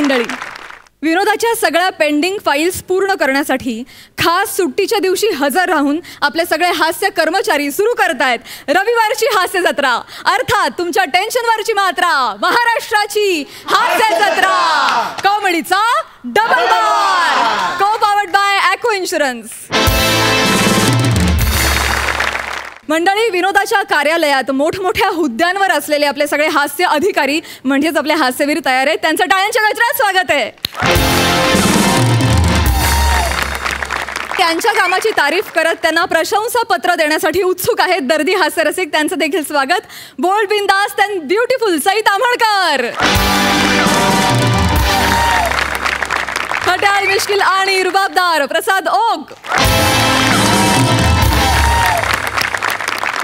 मंडळी, विनोदाच्या सगळ्या pending files पूर्ण करण्यासाठी खास सुट्टीच्या दिवशी हजर राहून आपले सगळे हास्य कर्मचारी सुरू करतायत रविवारची हास्य जत्रा, अर्थात तुमच्या टेन्शनवरची मात्रा, महाराष्ट्राची हास्य जत्रा, कॉमेडीचा डबल बार, को पावर्ड बाय ॲक्वा इन्शुरन्स. मंडळी, विनोदाच्या कार्यालयात मोठमोठ्या हुद्द्यांवर असलेले आपले सगळे हास्य अधिकारी म्हणजेच आपले हास्यवीर तयार आहेत. त्यांचं टाळ्यांच्या गजरात स्वागत आहे. त्यांच्या कामाची तारीफ करत त्यांना प्रशंसा पत्र देण्यासाठी उत्सुक आहेत दर्दी हास्यरसिक. त्यांचं देखील स्वागत. बोल्ड, बिंदास अँड ब्युटिफुल सई ताम्हणकर, खट्याळ, मिश्किल आणि रुबाबदार प्रसाद ओक.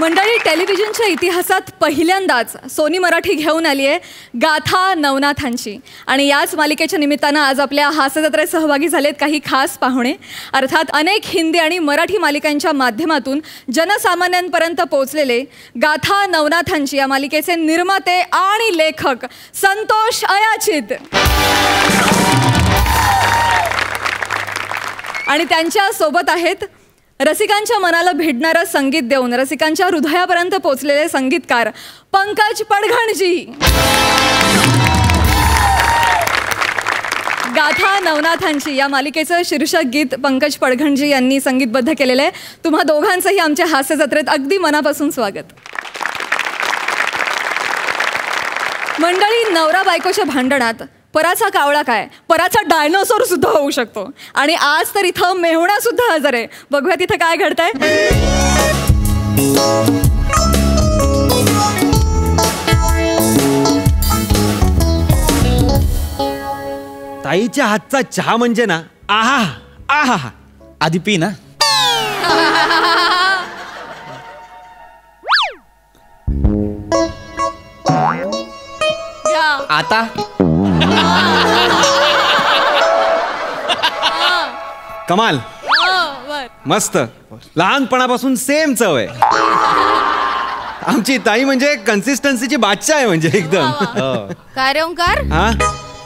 मंडळी, टेलिव्हिजनच्या इतिहासात पहिल्यांदाच सोनी मराठी घेऊन आली आहे गाथा नवनाथांची, आणि याच मालिकेच्या निमित्तानं आज आपल्या हास्य जत्रेत सहभागी झालेत काही खास पाहुणे. अर्थात अनेक हिंदी आणि मराठी मालिकांच्या माध्यमातून जनसामान्यांपर्यंत पोहोचलेले गाथा नवनाथांची या मालिकेचे निर्माते आणि लेखक संतोष अयाचित. आणि त्यांच्या सोबत आहेत रसिकांच्या मनाला भिडणारं संगीत देऊन रसिकांच्या हृदयापर्यंत पोहोचलेले संगीतकार पंकज पडघणजी. गाथा नवनाथांची या मालिकेचं शीर्षक गीत पंकज पडघणजी यांनी संगीतबद्ध केलेलं आहे. तुम्हा दोघांचंही आमच्या हास्य जत्रेत अगदी मनापासून स्वागत. मंडळी, नवरा बायकोच्या भांडणात पराचा कावळा काय, पराचा डायनोसॉर सुद्धा होऊ शकतो. आणि आज तर इथं मेहुणा सुद्धा हजर आहे. बघूया तिथं काय घडतंय. ताईच्या हातचा चहा म्हणजे ना आहा आहा. आधी पी ना. आता कमाल, मस्त. लहानपणापासून सेम चव आहे. आमची ताई म्हणजे कन्सिस्टन्सीची बादशाह आहे, म्हणजे एकदम. काय रे ओंकार,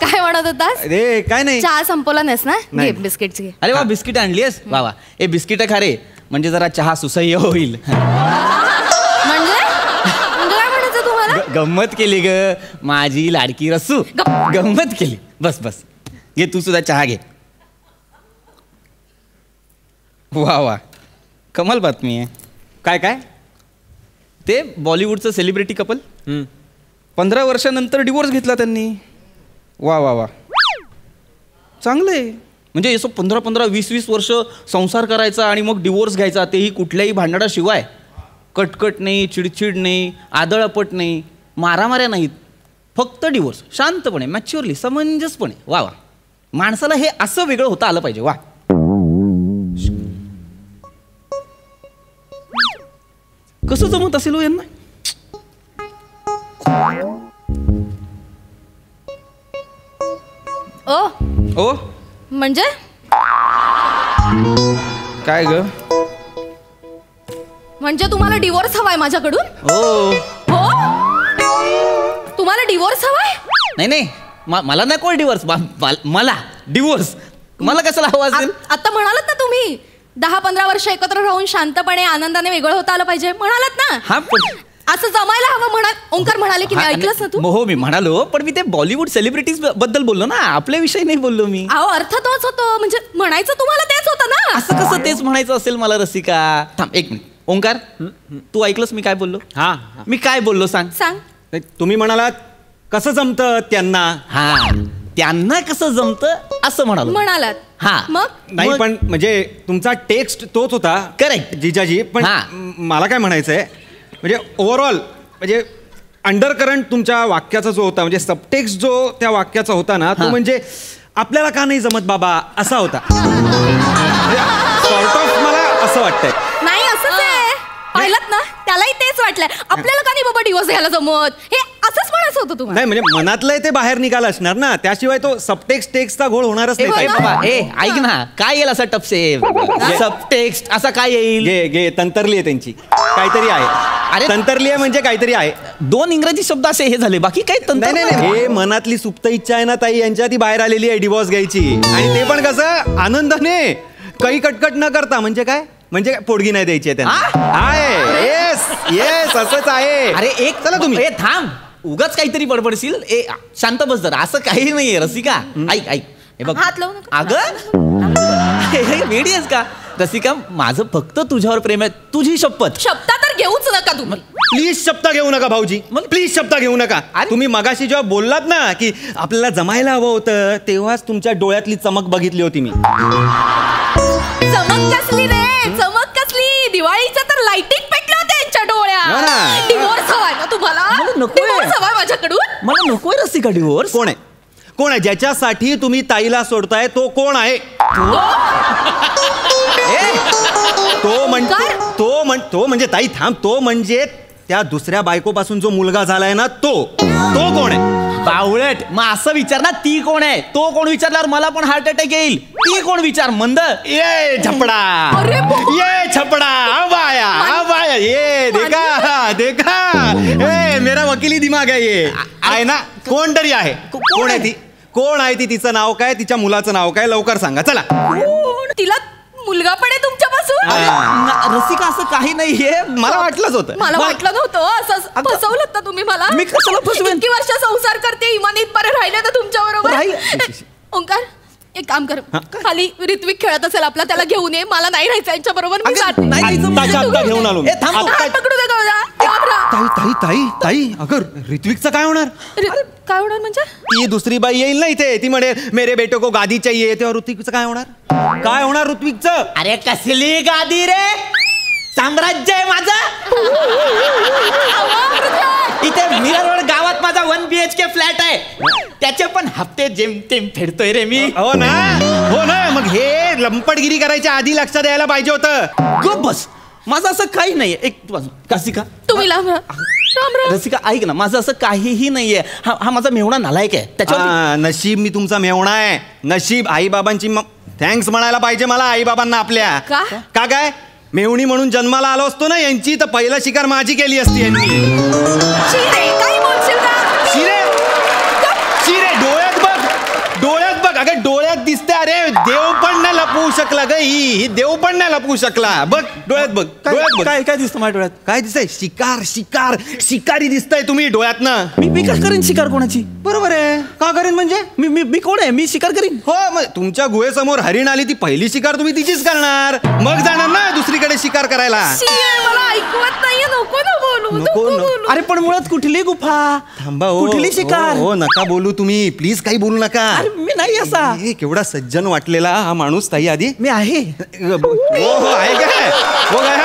काय म्हणत होतास? अरे काय नाही, चहा संपवला नाहीस ना? घे बिस्किट घे. अरे वा, बिस्किट आणलीस? वा वा. ए बिस्किट खा रे, म्हणजे जरा चहा सुसह्य होईल. म्हणजे काय म्हणायचं तुम्हाला? गंमत केली ग माझी लाडकी रस्सू, गंमत केली. बस बस, घे तू सुद्धा चहा घे. वा वा, कमाल बातमी आहे. काय काय ते बॉलिवूडचं सेलिब्रिटी कपल 15 वर्षानंतर डिवोर्स घेतला त्यांनी. वा वा वा, चांगलं आहे. म्हणजे असं 15-20 वर्ष संसार करायचा आणि मग डिवोर्स घ्यायचा, तेही कुठल्याही भांडणाशिवाय. कटकट नाही, चिडचिड नाही, आदळपट नाही, मारामाऱ्या नाहीत, फक्त डिवोर्स. शांतपणे, मॅच्युअरली, समंजसपणे. वा वा, माणसाला हे असं वेगळं होता आलं पाहिजे. वा. कसं जमत असेल हो यांना? ओ ओ म्हणजे काय ग? म्हणजे तुम्हाला डिवोर्स हवाय माझ्याकडून? ओ हो, तुम्हाला डिवोर्स हवाय? नाही नाही, मला नको डिवोर्स. मला डिवोर्स मला कशाला हवा असेल? आता म्हणालात ना तुम्ही 10-15 वर्ष एकत्र राहून शांतपणे आनंदाने वेगळं होता आलं पाहिजे, म्हणालात ना? हा, पण असं जमायला हवं म्हणा. ओंकार म्हणाले की मी ऐकलंच ना तू? हो, मी म्हणालो, पण मी ते बॉलिवूड सेलिब्रिटीज बद्दल बोललो ना, आपल्या विषयी नाही बोललो मी. अहो, अर्थ तोच होतो. म्हणजे म्हणायचं तुम्हाला तेच होतं ना. असं कसं तेच म्हणायचं असेल मला रसिका? थांब एक मिनिट. ओंकार, तू ऐकलंस मी काय बोललो? हा, मी काय बोललो सांग. सांग. तुम्ही म्हणालात कसं जमतं त्यांना. हा, त्यांना कसं जमतं असं म्हणालात. हा, मग नाही, पण म्हणजे तुमचा टेक्स्ट तोच होता. करेक्ट जिजाजी. पण मला काय म्हणायचंय, म्हणजे ओव्हरऑल म्हणजे अंडर करंट तुमच्या वाक्याचा जो होता, म्हणजे सबटेक्स्ट जो त्या वाक्याचा होता ना, तो म्हणजे आपल्याला का नाही जमत बाबा असा होता. सॉर्ट ऑफ मला असं वाटतंय. नाही, असंच आहे. पाहिलं ना, त्यालाही तेच वाटलंय. आपल्याला का नाही बाबा डिवोर्स घ्यायला जमत, हे असंच म्हणत असं होतं तुम्हाला? नाही म्हणजे मनातलंय ते बाहेर निघालं असणार ना, त्याशिवाय तो सबटेक्स्ट टेक्स्टचा घोळ होणारच नाही. ए बाबा ऐक ना, काय येईल असा टपसे सबटेक्स्ट असा काय येईल? घे तंतरली आहे त्यांची, काहीतरी आहे. अरे तंतरली आहे म्हणजे काहीतरी आहे. 2 इंग्रजी शब्द असे हे झाले, बाकी काही तंत्र नाही हे मनातली सुप्त इच्छा आहे ना ताई, यांच्या ती बाहेर आलेली आहे डिवोर्स घ्यायची. आणि ते पण कसं आनंदाने, काही कटकट न करता. म्हणजे काय? म्हणजे पोडगी नाही द्यायची आहे त्यांना. आहे येस असंच आहे. अरे एक चला तुम्ही थांब, उगाच काहीतरी बडबडशील. शांत बस जरा, असं काही नाहीये रसिका. ऐक हे बघ, हात लावू नका. अगं वेडी आहेस का रसिका? माझं फक्त तुझ्यावर प्रेम आहे, तुझी शपथ. शब्द तर घेऊच नका तुम्ही. प्लीज शब्द घेऊ नका भाऊजी, प्लीज शब्द घेऊ नका. तुम्ही मगाशी जेव्हा बोललात ना की आपल्याला जमायला हवं होतं, तेव्हाच तुमच्या डोळ्यातली चमक बघितली होती मी. चमक कसली रे, चमक कसली? दिवाळीचं तर लाइटिंग पेटलं होतं यांच्या हो डोळ्यात. ना. डिवोर्स हवाय ना तुम्हाला? मला नकोय. डिवोर्स हवाय माझ्याकडून? मला नकोय रसिका डिवोर्स. कोण आहे ज्याच्यासाठी तुम्ही ताईला सोडताय? तो कोण आहे? तो म्हणजे ताई थांब, तो म्हणजे त्या दुसऱ्या बायकोपासून जो मुलगा झालाय ना, तो कोण आहे? बावळट, मग असं विचार ना, ती कोण आहे? तो कोण विचारल्यावर मला पण हार्ट अटॅक येईल. ती कोण विचार मंद. ये छपडा, अरे ये छपडा, आवाया ये देखा ए मेरा वकिली दिमाग आहे. ये आहे ना, कोण तरी आहे. कोण आहे ती? तिचं नाव काय? तिच्या मुलाचं नाव काय? लवकर सांगा चला. तिला मुलगा पण आहे तुमच्यापासून? रसिका असं काही नाहीये, मला वाटलंच होतं. मला वाटलं नव्हतं. असं फसवलं ना तुम्ही मला. मी कशाला फसवेन? इतकी वर्ष संसार करते, इमानीत बरे राहिले ना तुमच्या बरोबर. ओंकार एक काम कर, खाली ऋत्विक खेळत असेल आपला, त्याला घेऊन ये. मला नाही राहायचं यांच्या बरोबर. मी जाते. आत्ता घेऊन आलो मी. हात पकडू दे गौरा. ताई अगर ऋत्विकचं काय होणार? काय होणार म्हणजे? ती दुसरी बाई येईल ना इथे, ती म्हणे मेरे बेटे को गादी चाहिए, तेव्हा ऋत्विकचं काय होणार? काय होणार ऋत्विकचं? अरे कसली गादी रे, साम्राज्य आहे माझं. इथे मिरर रोड गावात माझा 1 BHK फ्लॅट आहे, त्याचे पण हप्ते जेमतेम फेडतोय रे मी. हो ना मग हे लंपटगिरी करायच्या आधी लक्षात द्यायला पाहिजे होतं. गप बस, माझं असं काही नाहीये. एक रसिका, तुम्ही लांब रसिका ऐक ना, माझं असं काहीही नाहीये. हा माझा मेवणा नालायक आहे. त्याच्यावर नशीब मी तुमचा मेवणा आहे. नशीब आई बाबांची थँक्स म्हणायला पाहिजे मला, आई बाबांना आपल्या. का काय मेवणी म्हणून जन्माला आलो असतो ना यांची, तर पहिला शिकार माझी केली असती यांनी. काय बोलशील का? शिरे डोळ्यात बघ अगं, डोळ्यात दिसते. अरे देव पण नाही लपवू शकला ग, ही देव पण नाही लपवू शकला. बघ डोळ्यात बघ. काय काय दिसतं माझ्या डोळ्यात? काय दिसतंय? शिकारी दिसतंय तुम्ही डोळ्यातनं. मी काय करेन शिकार कोणाची? बरोबर आहे. का करेन म्हणजे? मी कोण आहे? मी शिकार करीन. हो, मग तुमच्या गुहेसमोर हरिण आली, ती पहिली शिकार तुम्ही तिचीच करणार. मग जाणार ना दुसरीकडे शिकार करायला. मला ऐकवत नाहीये. नको ना बोलू. अरे पण मुळात कुठली गुफा? थांबा. कुठली शिकार? हो नका बोलू तुम्ही, प्लीज काही बोलू नका. मी नाही असा. केवढा सज्जन वाटलेला हा माणूस ताई आधी. मी आहे. हो आहे काय? हो काय?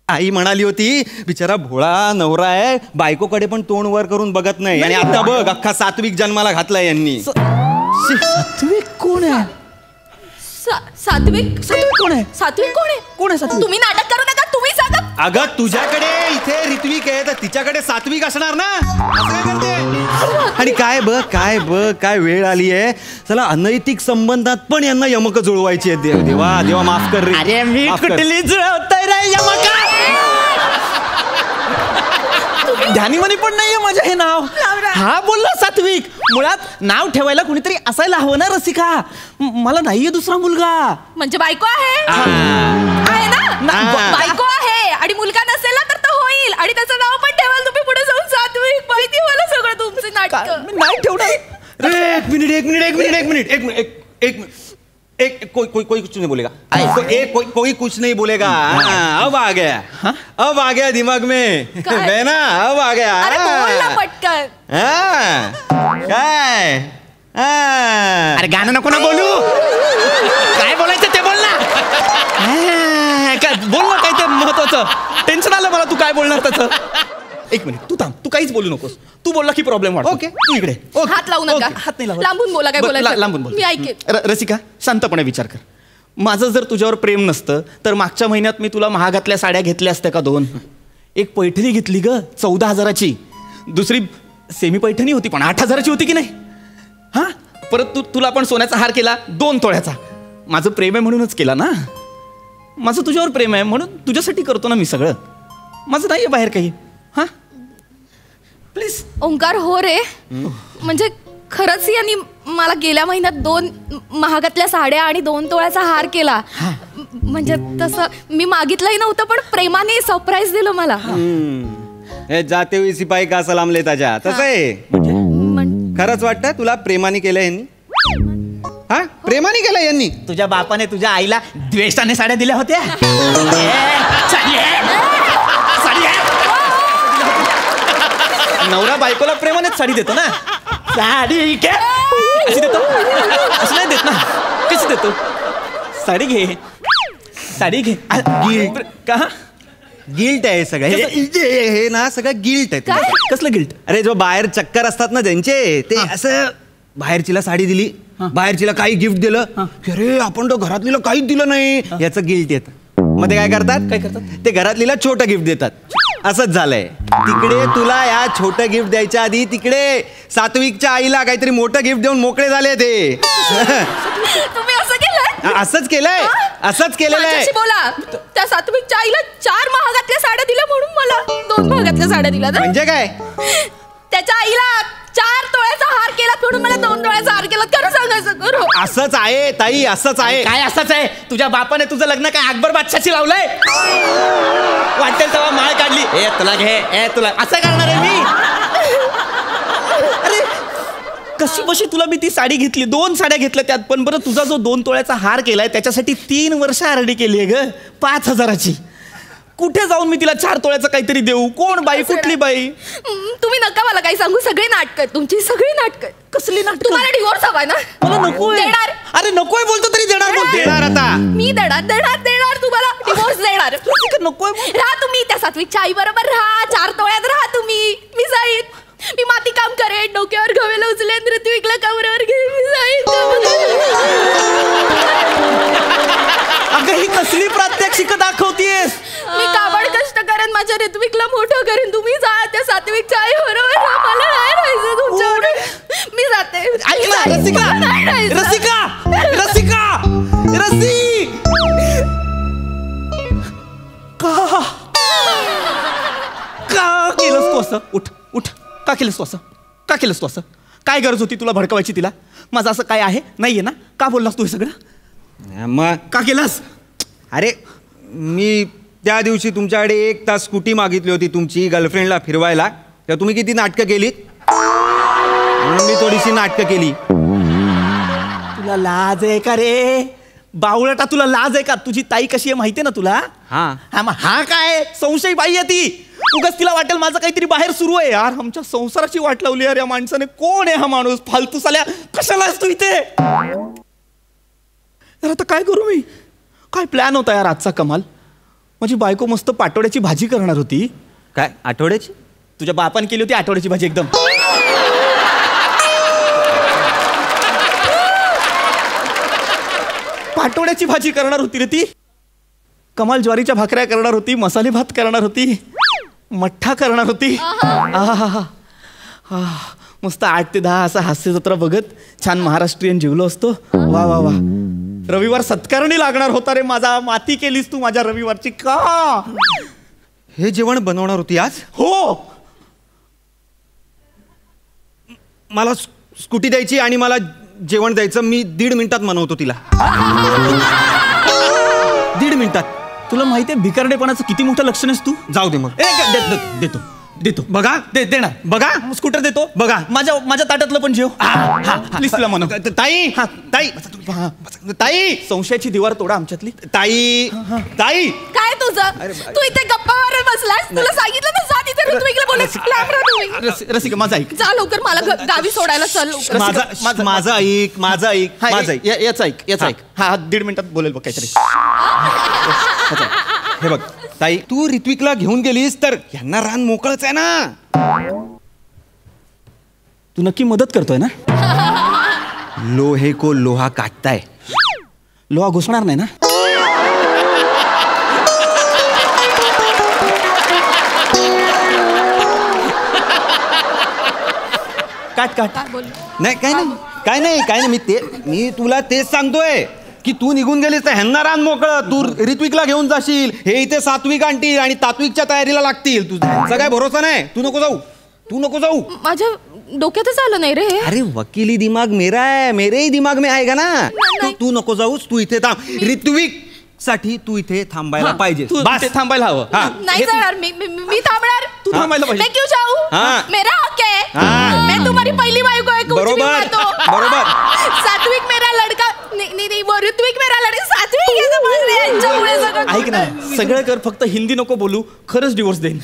आई म्हणाली होती बिचारा भोळा नवरा आहे, बायकोकडे पण तोंड वर करून बघत नाही. आणि आता बघ अख्खा सात्विक जन्माला घातलाय यांनी. सात्विक कोण आहे? सात्विक कोण आहे? सात्विक कोण आहे? सात्विक तुम्ही नाटक करू नका, तुम्ही सांगा. अगं तुझ्याकडे इथे ऋत्विक आहे, तर तिच्याकडे सात्विक असणार ना. असं काय करते? आणि काय वेळ आली आहे. चला अनैतिक संबंधात पण यांना यमक जुळवायची आहे. देवा माफ कर रे. अरे मी कुठली जुळवतोय रे यमका? ध्यानीमनी पण नाहीये माझं हे नाव. हा बोलला सात्विक. मुळात नाव ठेवायला कुणीतरी असायला हवं ना रसिका. मला नाहीये दुसरा मुलगा. म्हणजे बायको आहे ना? बायको आहे आणि मुलगा नसेल ना तर तो होईल, आणि त्याचं नाव पण ठेवाल तुम्ही पुढे जाऊन सात्विक. माहिती मला सगळं तुमचं नाटक. नाही ठेवणार. एक मिनिट कोई कुछ नहीं बोलेगा. कोई कुछ नहीं बोलेगा. अब आ गया दिमाग में. बहना अब आ गया. अरे बोल ना पटकन. काय? अरे गाणं नको ना बोलू. काय बोलायचं ते बोल ना. काय बोल ना, काय ते महत्वाचं. टेन्शन आलं मला. तू काय बोलणार त्याचं? एक मिनिट तू थांब. तू काहीच बोलू नकोस. तू बोलला की प्रॉब्लेम वाटतो. ओके तू इकडे. हात लावू नका. हात नाही लावत. लांबून बोला. काय बोलायचं लांबून बोल. मी ऐकेन. रसिका शांतपणे विचार कर. माझं जर तुझ्यावर प्रेम नसतं तर मागच्या महिन्यात मी तुला महागातल्या साड्या घेतल्या असत्या का 2? एक पैठणी घेतली ग 14,000ची, दुसरी सेमी पैठणी होती पण 8,000ची होती की नाही. हा परत तुला पण सोन्याचा हार केला 2 तोळ्याचा. माझं प्रेम आहे म्हणूनच केला ना. माझं तुझ्यावर प्रेम आहे म्हणून तुझ्यासाठी करतो ना मी सगळं. माझं नाही आहे बाहेर काही. हा प्लीज. ओंकार हो रे, म्हणजे खरंच यांनी मला गेल्या महिन्यात 2 महागातल्या साड्या आणि 2 तोळ्याचा हार केला. म्हणजे तसं मी मागितलंही नव्हतं पण प्रेमाने सरप्राईज दिलं मला. हे जाते हुए सिपाही का सलाम ले ताजा तसं आहे. खरंच वाटतं तुला प्रेमाने केलं यांनी? हा प्रेमाने केलं यांनी? तुझ्या बापाने तुझ्या आईला द्वेषाने साड्या दिल्या होत्या. नवरा बायकोला प्रेमानेच साडी देतो ना. साडी घे अशी देतो, असं नाही देत ना. कशी देतो? साडी घे, साडी घे. का गिल्ट आहे सगळं हे ना, सगळं गिल्ट आहे. कसलं गिल्ट? अरे जो बाहेर चक्कर असतात ना त्यांचे, ते असं बाहेरचीला साडी दिली, बाहेरचीला काही गिफ्ट दिलं, अरे आपण तो घरातलीला काहीच दिलं नाही, याचं गिल्ट येतं. मग ते काय करतात? ते घरातलीला छोटं गिफ्ट देतात. असंच झालंय तिकडे. तुला या छोटं गिफ्ट द्यायच्या आधी तिकडे सात्विकच्या आईला काहीतरी मोठं गिफ्ट देऊन मोकळे झाले ते. तुम्ही असं केलं? असंच केलंय, असंच केलेलं आहे. बोला. त्या सात्विकच्या आईला 4 महागातल्या साड्या दिल्या म्हणून मला 2 महागातल्या साड्या दिल्या. म्हणजे काय? त्याच्या आईला 4 तोळ्याचा हार केला म्हणून मला 2 तोळ्याचा हार केला. खरं सांगायचं करू. असंच आहे ताई, असंच आहे. काय असंच आहे? तुझ्या बापाने तुझं लग्न काय अकबर बादशाची लावलंय? वाटेल तेव्हा माळ काढली, ए तुला घे, ए तुला, असं करणार आहे मी? अरे कशी बशी तुला मी ती साडी घेतली, 2 साड्या घेतल्या त्यात. पण बरं तुझा जो 2 तोळ्याचा हार केलाय त्याच्यासाठी 3 वर्ष आरडी केली आहे ग 5,000ची. कुठे जाऊन मी तिला 4 तोळ्याचं काहीतरी देऊ? कोण बाई? कुठली बाई? तुम्ही नका मला काही सांगू. सगळी नाटकं तुमची, सगळी नाटकं. कसली नाटकं? तुम्हाला डिवोर्स हवाय ना? मला नकोय. देणार. अरे नकोय बोलतो तरी देणार. देणार आता मी देणार तुम्हाला डिवोर्स देणार. नकोय. राहा तुम्ही त्या सात्विकच्या आई बरोबर राहा, 4 तोळ्यात राहा तुम्ही. मी जाईन, मी माती काम करेन, डोक्यावर गवेला उचलेन, ऋत्विकला कमरेवर घेईन, मी जाईन. अगं ही कसली प्रात्यक्षिक दाखवतीयस? मी काबड कष्ट करेन, माझ्या ऋत्विकला मोठं करेन. तुम्ही जा त्या सात्विकच्या आई बरोबर राहा. मला नाही राहायचं तुमच्याकडे. मी जाते. ऐक ना रसिका, रसिका, रसिका, का केलंस तू असं? उठ उठ. का केलंस तू असं? का केलंस तू असं? काय गरज होती तुला भडकवायची तिला? माझं असं काय आहे? नाहीये ना? का बोललास तू हे सगळं? मग का केलास? अरे मी त्या दिवशी तुमच्याकडे 1 तास स्कूटी मागितली होती तुमची गर्लफ्रेंडला फिरवायला, तर तुम्ही किती नाटकं केलीत, म्हणून मी थोडीशी नाटकं केली. तुला लाज आहे का रे बावळटा? तुला लाज आहे का? तुझी ताई कशी आहे माहितीये ना तुला? हा मग हा काय संशय बाई आहे ती. उगाच तिला वाटेल माझं काहीतरी बाहेर सुरू आहे. यार आमच्या संसाराची वाट लावली यार या माणसाने. कोण आहे हा माणूस? फालतू साल्या, कशाला असतो इथे? यार आता काय करू मी? काय प्लॅन होता यार आजचा कमाल? माझी बायको मस्त पाटोड्याची भाजी करणार होती. काय आठवड्याची? तुझ्या बापाने केली होती आठवड्याची भाजी एकदम. पाटोड्याची भाजी करणार होती रे ती. कमाल ज्वारीच्या भाकऱ्या करणार होती, मसाले भात करणार होती, मठ्ठा करणार होती. मस्त 8 ते 10 असं हास्य जत्रा बघत छान महाराष्ट्रीयन जेवलो असतो. वा वा वा. रविवार सत्कारणी लागणार होता रे माझा. माती केलीस तू माझ्या रविवारची. का हे जेवण बनवणार होती आज? हो. मला स्कूटी द्यायची आणि मला जेवण द्यायचं. मी 1.5 मिनिटात बनवतो तिला. 1.5 मिनिटात. तुला माहितीये भिकारडेपणाचं किती मोठं लक्षण आहेस तू? जाऊ दे मग. देतो देतो. बघा देणार. बघा स्कूटर देतो. बघा माझ्या ताटातलं पण जेव. प्लीज तुला म्हणा. ताई ताई ताई, संशयाची दिवार तोडा आमच्यातली. ताई ताई. काय तुझं? तू इथे गप्पा मारत बसलास. तुला सांगितलं ना जा तिथे ऋत्विकला बोलू. लांब राहा तुम्ही. रसिका माझा ऐक. जा लवकर मला गावी सोडायला चल लवकर. माझं ऐक, माझं ऐक, माझं ऐक. याच ऐक, याच ऐक. हा 1.5 मिनिटात बोलेल बघ काहीतरी. हे बघ ताई, तू ऋत्विकला घेऊन गेलीस तर यांना रान मोकळच आहे ना. तू नक्की मदत करतोय ना? लोहे को लोहा काटताय. लोहा घुसणार नाही ना? नाही काय नाही मी तुला तेच सांगतोय की तू निघून गेलीस तर ह्यांना रान मोकळं. तू ऋत्विकला घेऊन जाशील, हे इथे सात्विक आणतील आणि तात्विकच्या तयारीला लागतील. तुझा ह्यांचा काय भरोसा नाही. तू नको जाऊ. माझ्या डोक्यातच आलं नाही रे. अरे वकिली दिमाग मेरा है, मेरे ही दिमाग में आएगा ना. तू नको जाऊस, तू इथे थांब. ऋत्विक साठी तू इथे थांबायला पाहिजे. बस थांबायला हवं. नाही जाणार मी थांबणार. तू थांबायला पाहिजे. मैं क्यों जाऊं? मेरा हक है. मैं तुम्हारी पहिली बायको है. बरोबर. सात्विक मेरा लड़का नहीं वो ऋत्विक मेरा लड़का. सात्विक है समझ रहे यांच्यामुळे सगळं. ऐक ना, सगळं कर, फक्त हिंदी नको बोलू. खरंच डिवोर्स देईन.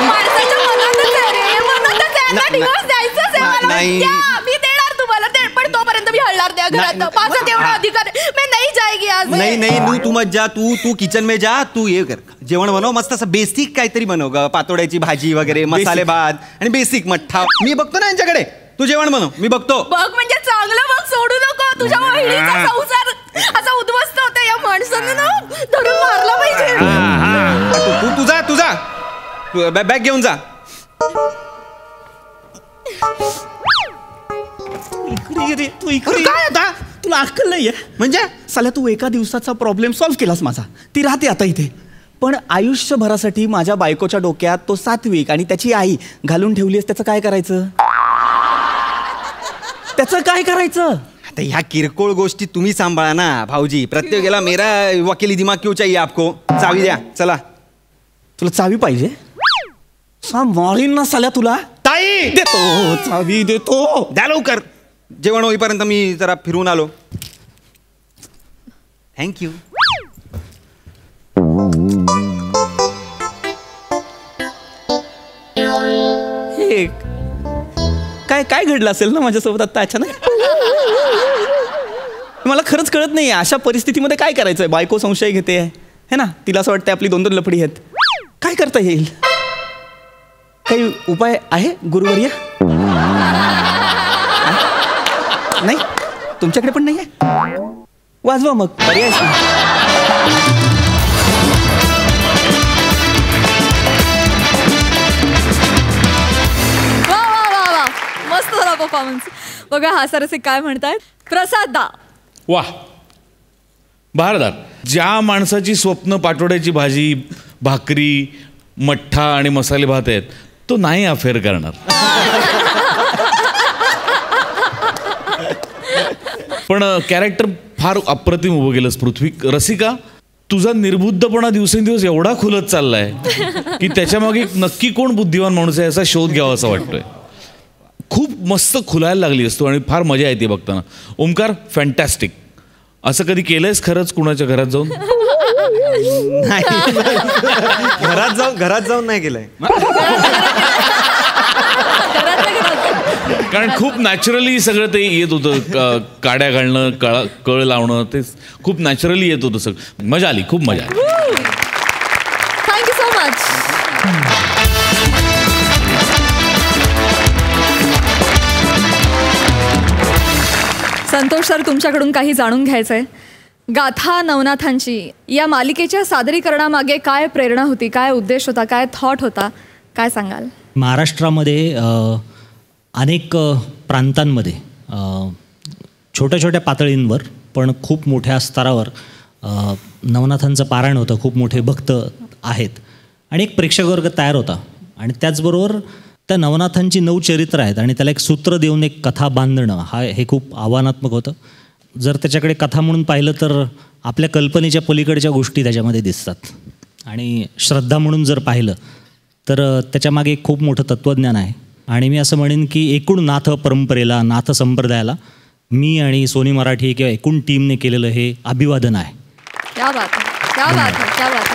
माणसाच्या मनातच आहे रे, मनातच आहे. आता डिवोर्स द्यायचंच आहे मला. मी देणार तुम्हाला, पण तोपर्यंत मी हलणार त्या घरात. माझा तेवढा अधिकार आहे. मैं नहीं जाएगी आज. नाही तू मत जा. तू किचन में जा. तू ये कर, जेवण बनव मस्त असं बेसिक काहीतरी बनव ग. पातोड्याची भाजी वगैरे, मसाले भात आणि बेसिक मठ्ठा. मी बघतो ना यांच्याकडे. तू जेवण बनव, मी बघतो. बघ म्हणजे चांगलं बघ, सोडू नको. तुझ्या वहिनीचा संसार असा उद्ध्वस्त होता. या माणसाने ना धरून मारला पाहिजे. तुझा बॅग घेऊन जा. तू इकडे काय आता? तुला अक्कल नाहीये म्हणजे? साला तू एका दिवसाचा प्रॉब्लेम सॉल्व्ह केलास माझा. ती राहते आता इथे, पण आयुष्यभरासाठी माझ्या बायकोच्या डोक्यात तो सात्विक आणि त्याची आई घालून ठेवलीस. त्याचं काय करायचं? आता ह्या किरकोळ गोष्टी तुम्ही सांभाळा ना भाऊजी. प्रत्येकाला मेरा वकिली दिमाग क्यों चाहिए आपको? चावी द्या चला. तुला चावी पाहिजे? मारीन ना साल्या तुला. ताई देतो चावी, देतो. द्या लवकर. जेवण होईपर्यंत मी जरा फिरून आलो. थँक्यू. हे काय घडलं असेल ना माझ्यासोबत आता अचानक? मला खरंच कळत नाही अशा परिस्थितीमध्ये काय करायचंय. बायको संशय घेते है ना, तिला असं वाटतं आपली 2 लफडी आहेत. काय करता येईल? काही उपाय आहे गुरुवर्य? नाही तुमच्याकडे पण नाही आहे? वाजवा मग, पर्याय. वा मस्त झाला परफॉर्मन्स. बघा हा सरसे काय म्हणतायत. प्रसाद दा. वा बहारदार. ज्या माणसाची स्वप्न पाटोड्याची भाजी, भाकरी, मठ्ठा आणि मसाले भात आहेत, तो नाही अफेअर करणार. पण कॅरेक्टर फार अप्रतिम उभं केलंस पृथ्वी. रसिका, तुझा निर्बुद्धपणा दिवसेंदिवस एवढा खुलत चाललाय की त्याच्यामागे नक्की कोण बुद्धिवान माणूस आहे याचा शोध घ्यावा असं वाटतोय. खूप मस्त खुलायला लागली असतो आणि फार मजा येते बघताना. ओमकार, फॅन्टॅस्टिक. असं कधी केलंयस खरंच कुणाच्या घरात जाऊन? नाही, घरात जाऊन नाही केलंय. कारण खूप नॅचरली सगळं ते येत होतं. काड्या घालणं, कळ लावणं, ते खूप नॅचरली येत होतं सगळं. मजा आली, खूप मजा आली. Thank you so much. Santosh sir, तुमच्याकडून काही जाणून घ्यायचंय. गाथा नवनाथांची या मालिकेच्या सादरीकरणामागे काय प्रेरणा होती, काय उद्देश होता, काय थॉट होता, काय सांगाल? महाराष्ट्रामध्ये अनेक प्रांतांमध्ये छोट्या छोट्या पातळींवर पण खूप मोठ्या स्तरावर नवनाथांचं पारायण होतं. खूप मोठे भक्त आहेत आणि एक प्रेक्षकवर्ग तयार होता. आणि त्याचबरोबर त्या नवनाथांची 9 चरित्र आहेत आणि त्याला एक सूत्र देऊन एक कथा बांधणं हे खूप आव्हानात्मक होतं. जर त्याच्याकडे कथा म्हणून पाहिलं तर आपल्या कल्पनेच्या पलीकडच्या गोष्टी त्याच्यामध्ये दिसतात. आणि श्रद्धा म्हणून जर पाहिलं तर त्याच्यामागे एक खूप मोठं तत्त्वज्ञान आहे. आणि मी असं म्हणेन की एकूण नाथ परंपरेला, नाथ संप्रदायाला मी आणि सोनी मराठी किंवा एकूण टीमने केलेलं हे अभिवादन आहे. क्या बात आहे, क्या बात आहे, क्या बात आहे.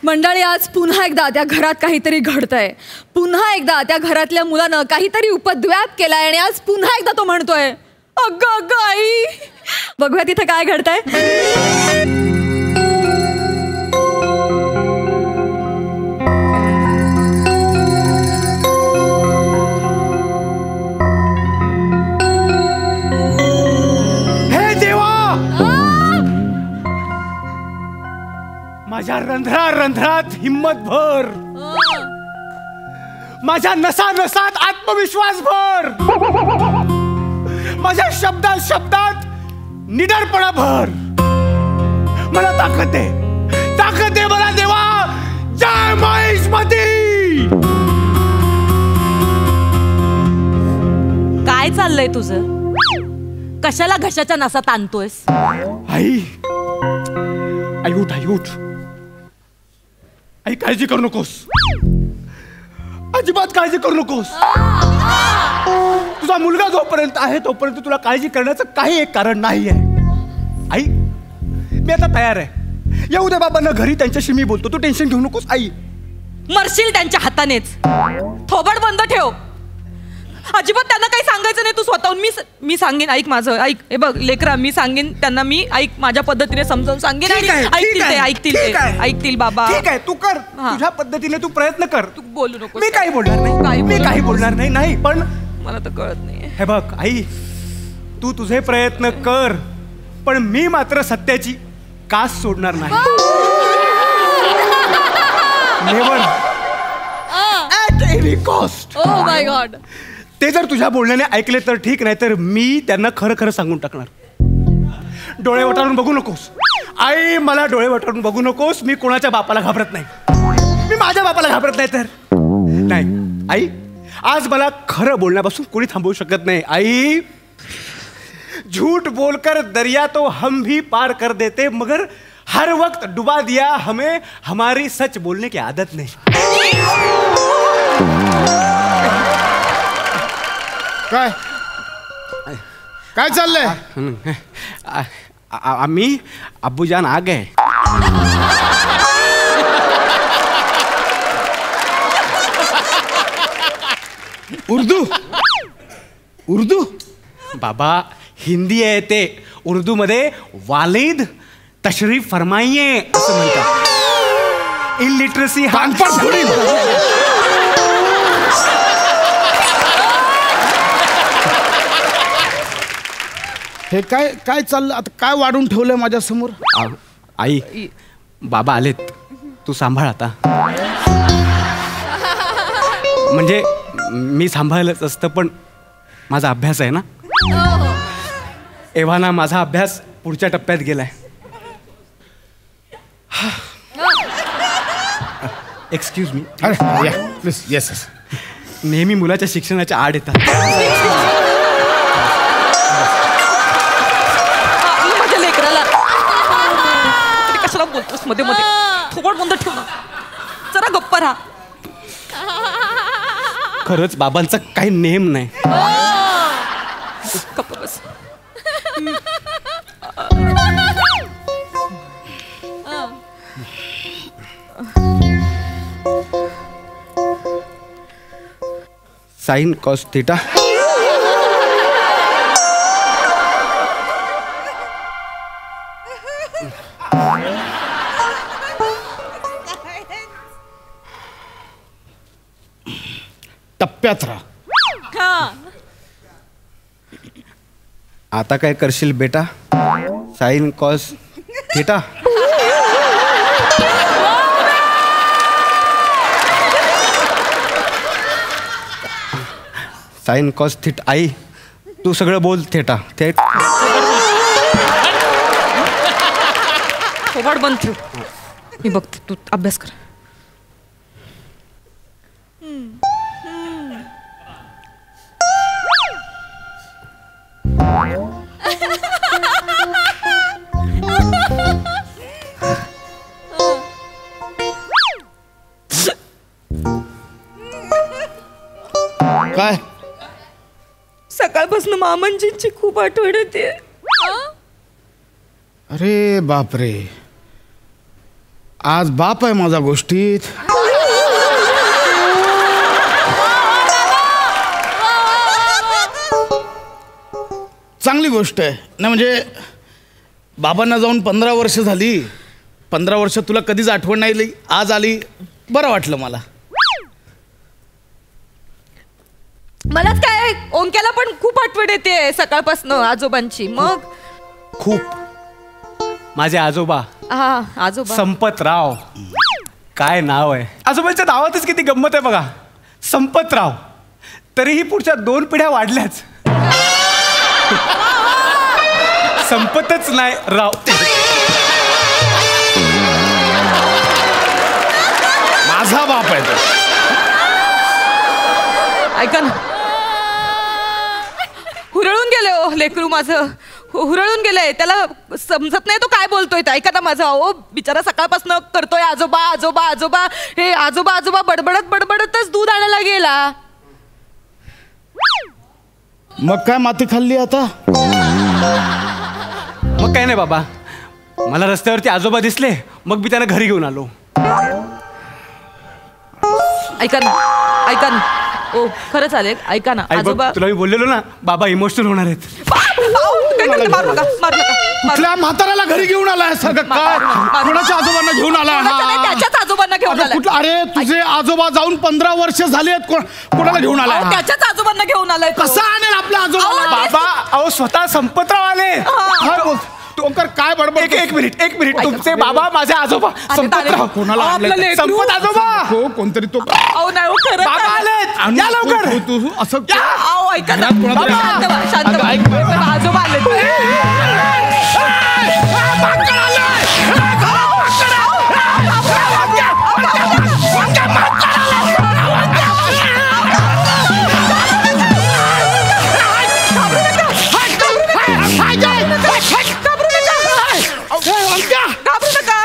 मंडळी, आज पुन्हा एकदा त्या घरात काहीतरी घडतंय. पुन्हा एकदा त्या घरातल्या मुलानं काहीतरी उपद्व्याप केलाय आणि आज पुन्हा एकदा तो म्हणतोय अगं अगं आई. बघूया तिथं काय घडतंय. माझ्या रंध्रात हिम्मत भर. माझ्या नसा नसात आत्मविश्वास भर, माझ्या शब्दात शब्दात निडरपणा भर. मला ताकद दे मला देवा. जय महिष्मती. काय चाललंय तुझं? कशाला घशाच्या नसात आणतोयस? आई उठ. आई काळजी करू नकोस, अजिबात काळजी करू नकोस. तुझा मुलगा जोपर्यंत आहे तोपर्यंत तुला काळजी करण्याचं काही एक कारण नाही आहे. आई मी आता तयार आहे. येऊ दे बाबांना घरी, त्यांच्याशी मी बोलतो. तू टेन्शन घेऊ नकोस आई. मरशील त्यांच्या हातानेच. थोबड बंद ठेव. अजिबात त्यांना काही सांगायचं नाही. तू स्वतःहून मी सांगेन. ऐक माझं, ऐक. हे बघ लेकरा, मी सांगेन त्यांना. मी ऐक, माझ्या पद्धतीने समजावून सांगेन. ऐकतील बाबा. ठीक आहे, तू कर तुझ्या पद्धतीने. तू प्रयत्न कर. तू बोलू नको. मी काही बोलणार नाही. नाही पण मला तर कळत नाही. हे बघ आई, तू तुझे प्रयत्न कर, पण मी मात्र सत्याची कास सोडणार नाही. Never, at any cost. Oh my God. ते जर तुझ्या बोलण्याने ऐकले तर ठीक, नाही तर मी त्यांना खरं खरं सांगून टाकणार. डोळे वटारून बघू नकोस आई, मला डोळे वटारून बघू नकोस. मी कोणाच्या बापाला घाबरत नाही. मी माझ्या बापाला घाबरत नाही. तर नाही आई, आज मला खरं बोलण्यापासून कोणी थांबवू शकत नाही. आई, झूठ बोलकर दरिया तो हम भी पार कर देते, मगर हर वक्त डुबा दिया हमें हमारी सच बोलने की आदत नहीं. काय चाललंय? आम्ही अब्बूजान आ गए. उर्दू बाबा, हिंदी आहे ते. उर्दू मध्ये वालिद तशरीफ फरमाइये असं म्हणतात. इलिटरसी हा हे काय चाललं आता? काय वाढून ठेवलंय माझ्या समोर? आई, बाबा आलेत, तू सांभाळ आता. म्हणजे मी सांभाळलंच असतं, पण माझा अभ्यास आहे ना. एव्हाना माझा अभ्यास पुढच्या टप्प्यात गेलाय. Excuse me. प्लीज. येस. नेहमी मुलाच्या शिक्षणाच्या आड येतात. माझ्या लेकराला कशाला बोलतोस मध्ये मध्ये? थोबड बंद ठेव ना, जरा गप्पा राहा. खरंच बाबांचा काही नेम नाही. गप्पा बस. Sign cos theta. टप्प्यात राहा. आता काय करशील बेटा? Sine cos theta. Sine cos theta. आई, तू सगळं बोल थेटा. थेट थोबड बंद ठेव. मी बघते, तू अभ्यास कर. काय? सकाळपासून मामांजींची खूप आठवण येते. अरे बापरे, आज बाप आहे माझा गोष्टीत. चांगली गोष्ट आहे ना. म्हणजे बाबांना जाऊन 15 वर्ष झाली. 15 वर्ष तुला कधीच आठवण नाही आली, आज आली. बरं वाटलं मला. मलाच काय, ओंक्याला पण खूप आठवण येते सकाळपासून आजोबांची. मग खूप. माझे आजोबा आजोबा संपतराव. काय नाव आहे. आजोबांच्या नावातच किती गंमत आहे बघा. संपतराव. तरीही पुढच्या 2 पिढ्या वाढल्याच. संपतच नाही राव. माझा बाप आहे तो. ऐका ना, हुरळून गेले हो लेकरू माझं, हुरळून गेलंय. त्याला समजत नाही तो काय बोलतोय ते. ऐका ना माझं. अहो बिचारा सकाळपासून करतोय आजोबा आजोबा आजोबा. हे आजोबा आजोबा बडबडत बडबडतच दूध आणायला गेला. मग काय माती खाल्ली आता? मग काय नाही बाबा, मला रस्त्यावरती आजोबा दिसले, मग मी त्यांना घरी घेऊन आलो. ऐका ना, ऐका ना. ओ खरं चालेल. ऐका ना आई बघ, आजोबा. तुला मी बोललेलो ना, बाबा इमोशनल होणार आहेत. काय करते? मारू नका, मारू नका. कुठल्या म्हाताऱ्याला घरी घेऊन आलाय सगळं काय? कोणाच्या आजोबांना घेऊन आला? कोणाच्या नाही, त्याच्याच आजोबांना घेऊन आलाय. कुठला? अरे तुझे आजोबा जाऊन 15 वर्ष झाली आहेत. कोणाला घेऊन आलाय? अहो, त्याच्याच आजोबांना घेऊन आलाय तो. कसा आणेल आपल्या आजोबाला? बाबा अहो स्वतः संपतराव आले. काय बोलतो? ओंकार काय बडबड? एक मिनिट तुमचे बाबा माझे आजोबा संपतराव. कोणाला आपलं आणलंय? लेकरू. संपत आजोबा. हो कोणतरी तो अहो नाही हो, खरं बाबा चालेल. आलेत. या लवकर. तू असं अहो ऐका ना. घरात कोणातरी- बाबा, शांत व्हा, शांत अगं, व्हा. ऐक. आजोबा आले. घाबरू नका.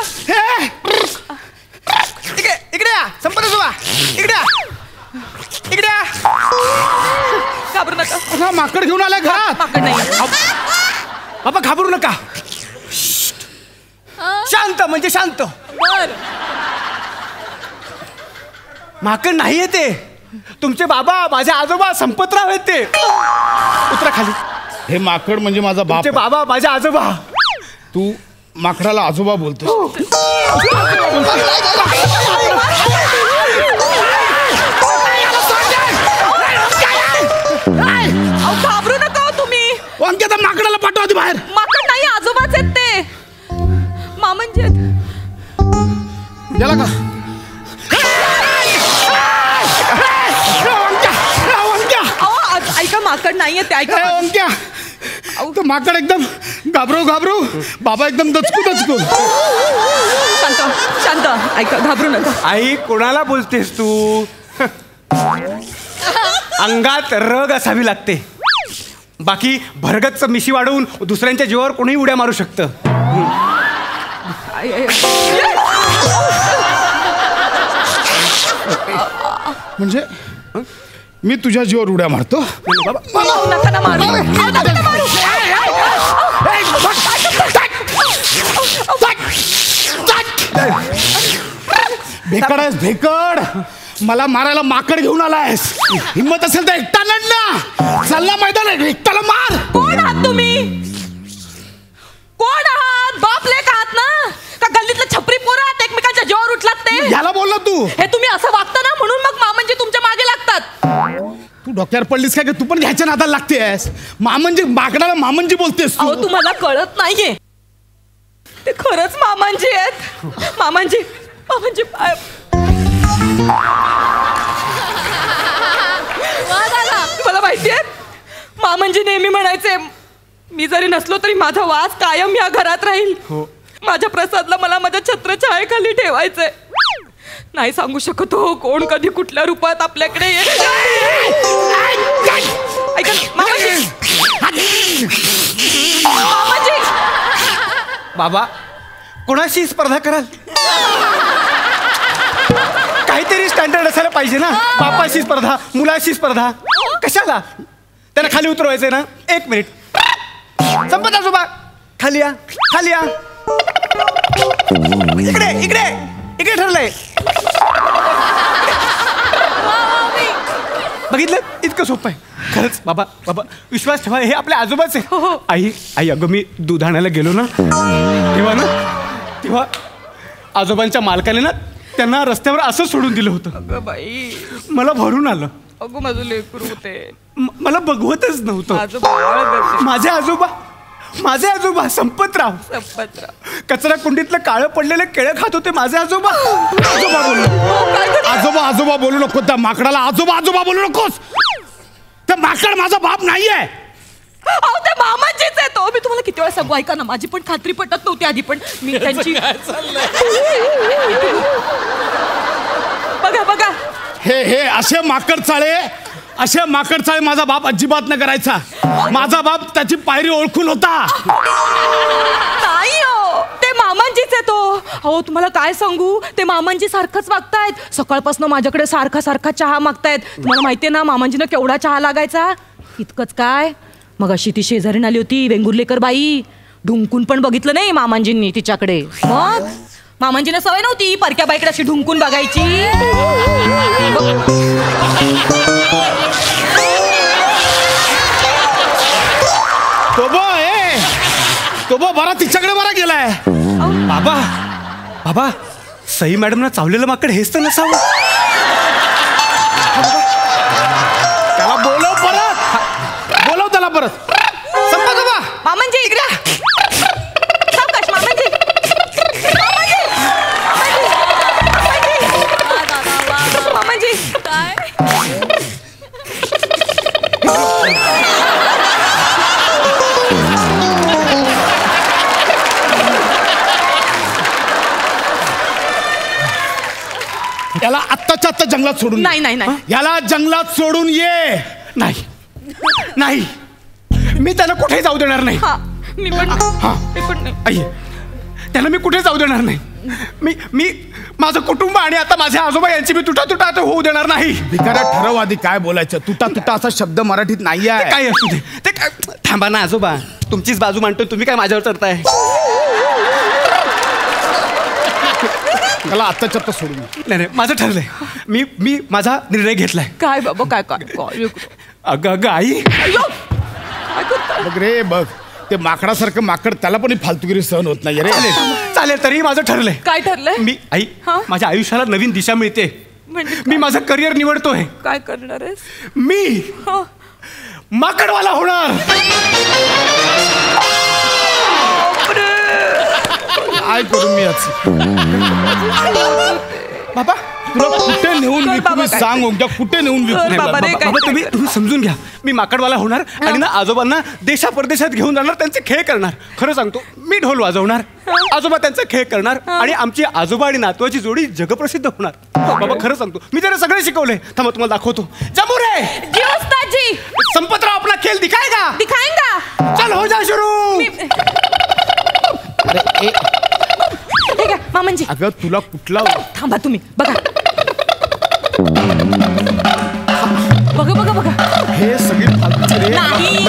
इकडे या संपत आजोबा. इकडे या. इकडे या. घाबरू नका. हा, माकड घेऊन आलाय घरात. माकड नाही. बाबा घाबरू नका. शांत म्हणजे शांत. बर. माकड नाहीये ते. तुमचे बाबा माझे आजोबा संपतराव आहेत ते. उतरा खाली. हे माकड म्हणजे माझा बाप तुमचे आहे. बाबा माझे आजोबा. तू माकडाला आजोबा बोलतो. अहो घाबरू नका हो तुम्ही. अंकिता माकडाला पाठवा आधी बाहेर. माकड नाही, आजोबाच आहेत ते. मामंजी आहेत. याला का? अहो ऐका, माकड नाहीये ते. ऐका अंक्या तो माकड एकदम घाबरू बाबा एकदम दचकू. शांत शांत. ऐका, घाबरू नका. आई कोणाला बोलतेस तू? अंगात रग असावी लागते. बाकी भरगतचं मिशी वाढवून दुसऱ्यांच्या जीवावर कोणीही उड्या मारू शकतं. म्हणजे मी तुझ्या जीवावर उड्या मारतो? नका ना मारू. नका ना मारू. भेकड आहेस भेकड. मला मारायला माकड घेऊन आलायस. हिम्मत असेल तर एकटा लढ ना. चालला मैदान एकट्याला मार. कोण आहात तुम्ही? कोण आहात? बाप लेक आहात ना? का गल्लीतले छपरी पोरं आहात एकमेकांच्या जीवावर उठलात ते? याला बोलला तू? हे तुम्ही असं वागता ना, म्हणून मग मामंजी तुमच्या मागे लागतात. तू डोक्यावर पडलीस काय? तू पण घ्यायच्या नादाला लागतेस. मामंजी माकडाला मामंजी बोलतेस अहो तू. तुम्हाला कळत नाहीये, ते खरंच मामांजी आहेत. मामांजी मामांजी मला माहितीये, मामांजी नेहमी म्हणायचे, मी जरी नसलो तरी माझा वास कायम या घरात राहील. माझ्या प्रसादला मला माझ्या छत्रछायेखाली ठेवायचंय. नाही सांगू शकत हो कोण कधी कुठल्या रूपात आपल्याकडे येईल. ऐका मामांजी. मामांजी. बाबा कोणाशी स्पर्धा कराल? काहीतरी स्टँडर्ड असायला पाहिजे ना. बापाशी स्पर्धा, मुलाशी स्पर्धा, कशाला? त्यांना खाली उतरवायचंय ना. 1 मिनिट. संपत आजोबा खाली या, खाली या. इकडे इकडे इकडे ठरलंय. बघितलं, इतकं सोपं आहे. खरंच बाबा बाबा विश्वास ठेवा, हे आपले आजोबाच आहे. आई आई अगं मी दूध आणायला गेलो ना तेव्हा आजोबांच्या मालकाने ना त्यांना रस्त्यावर असं सोडून दिलं होतं. अगं बाई, मला भरून आलं. अगं माझं लेकरू होते. मला बघवतच नव्हतं. माझं बाळ. माझे आजोबा माझे आजोबा संपतराव. कचरा कुंडीतलं काळं पडलेलं केळं खात होते माझे आजोबा. आजोबा बोलू आजोबा आजोबा बोलू नको. त्या माकडाला आजोबा आजोबा बोलू नकोस. त्या माकड माझा बाप नाहीये. ते मामाजीच आहे तो. मी तुम्हाला किती वेळा सांगू, ऐका ना, माझी पण खात्री पटत नव्हती आधी, पण मी त्यांची बघा बघा हे असे माकड चाळे माझा बाप अजिबात न करायचा. माझा बाप त्याची पायरी ओळखून होता. नाही हो, ते मामांजीच आहे तो. हो तुम्हाला काय सांगू, ते मामांजी सारखंच वागतायत. सकाळपासून माझ्याकडे सारखा सारखा चहा मागतायत. तुम्हाला माहितीये ना मामांजीनं केवढा चहा लागायचा. इतकंच काय, मग अशी ती शेजारीन आली होती वेंगुर्लेकर बाई. ढुंकून पण बघितलं नाही मामांजींनी तिच्याकडे. मग मामांजींना सवय नव्हती परक्या बाईकडे अशी ढुंकून बघायची. तो बरा तिच्याकडे बरा गेलाय. बाबा सई मॅडमना चावलेलं माकड हेच तर नसावं. त्याला बोलव त्याला परत. संपा बाबा. मामांजी इकडे सावकाश. मामांजी मामांजी काय याला आत्ताच्या आत्ता जंगलात सोडून. नाही याला जंगलात सोडून ये. नाही मी त्याला कुठे जाऊ देणार नाही. मी पण नाही. आई त्याला मी कुठे जाऊ देणार नाही. मी माझं कुटुंब आणि आता माझे आजोबा यांची मी तुटा आता होऊ देणार नाही. भिकाऱ्या ठरव आधी काय बोलायचं. तुटा असा शब्द मराठीत नाही आहे. काय असू दे ते काय. थांबा ना आजोबा, तुमचीच बाजू मांडतो, तुम्ही काय माझ्यावर चढताय. त्याला आत्ताच्या आत्ता सोडून. नाही माझं ठरलंय. मी माझा निर्णय घेतलाय. काय बाबा काय अगं आई बघ रे बघ, ते माकडासारखं माकड त्याला पण फालतुगिरी सहन होत नाही रे. चालेल तरी माझं ठरलंय. काय ठरलंय? मी आई माझ्या आयुष्याला नवीन दिशा मिळते. मी माझं करिअर निवडतोय. काय करणार आहेस? मी माकडवाला होणार. काय करू मी आज. बाबा तुला कुठे नेऊन विकू सांग. कुठे नेऊन विकू. बाबा तुम्ही समजून घ्या. मी माकडवाला होणार आणि ना आजोबांना देशा परदेशात घेऊन जाणार, त्यांचे खेळ करणार. खरं सांगतो, मी ढोल वाजवणार, आजोबा त्यांचे खेळ करणार आणि आमची आजोबा आणि नातवाची जोडी जगप्रसिद्ध होणार. बाबा खरं सांगतो, मी त्याला सगळे शिकवले. थांबा तुम्हाला दाखवतो. जमू रे जी. संपतराव अपना खेळ दिखाएगा. चल हो जा शुरू. ठीक आहे मामांजी. अगं तुला कुठला. थांबा तुम्ही बघा हे सगळे फालतू नाही.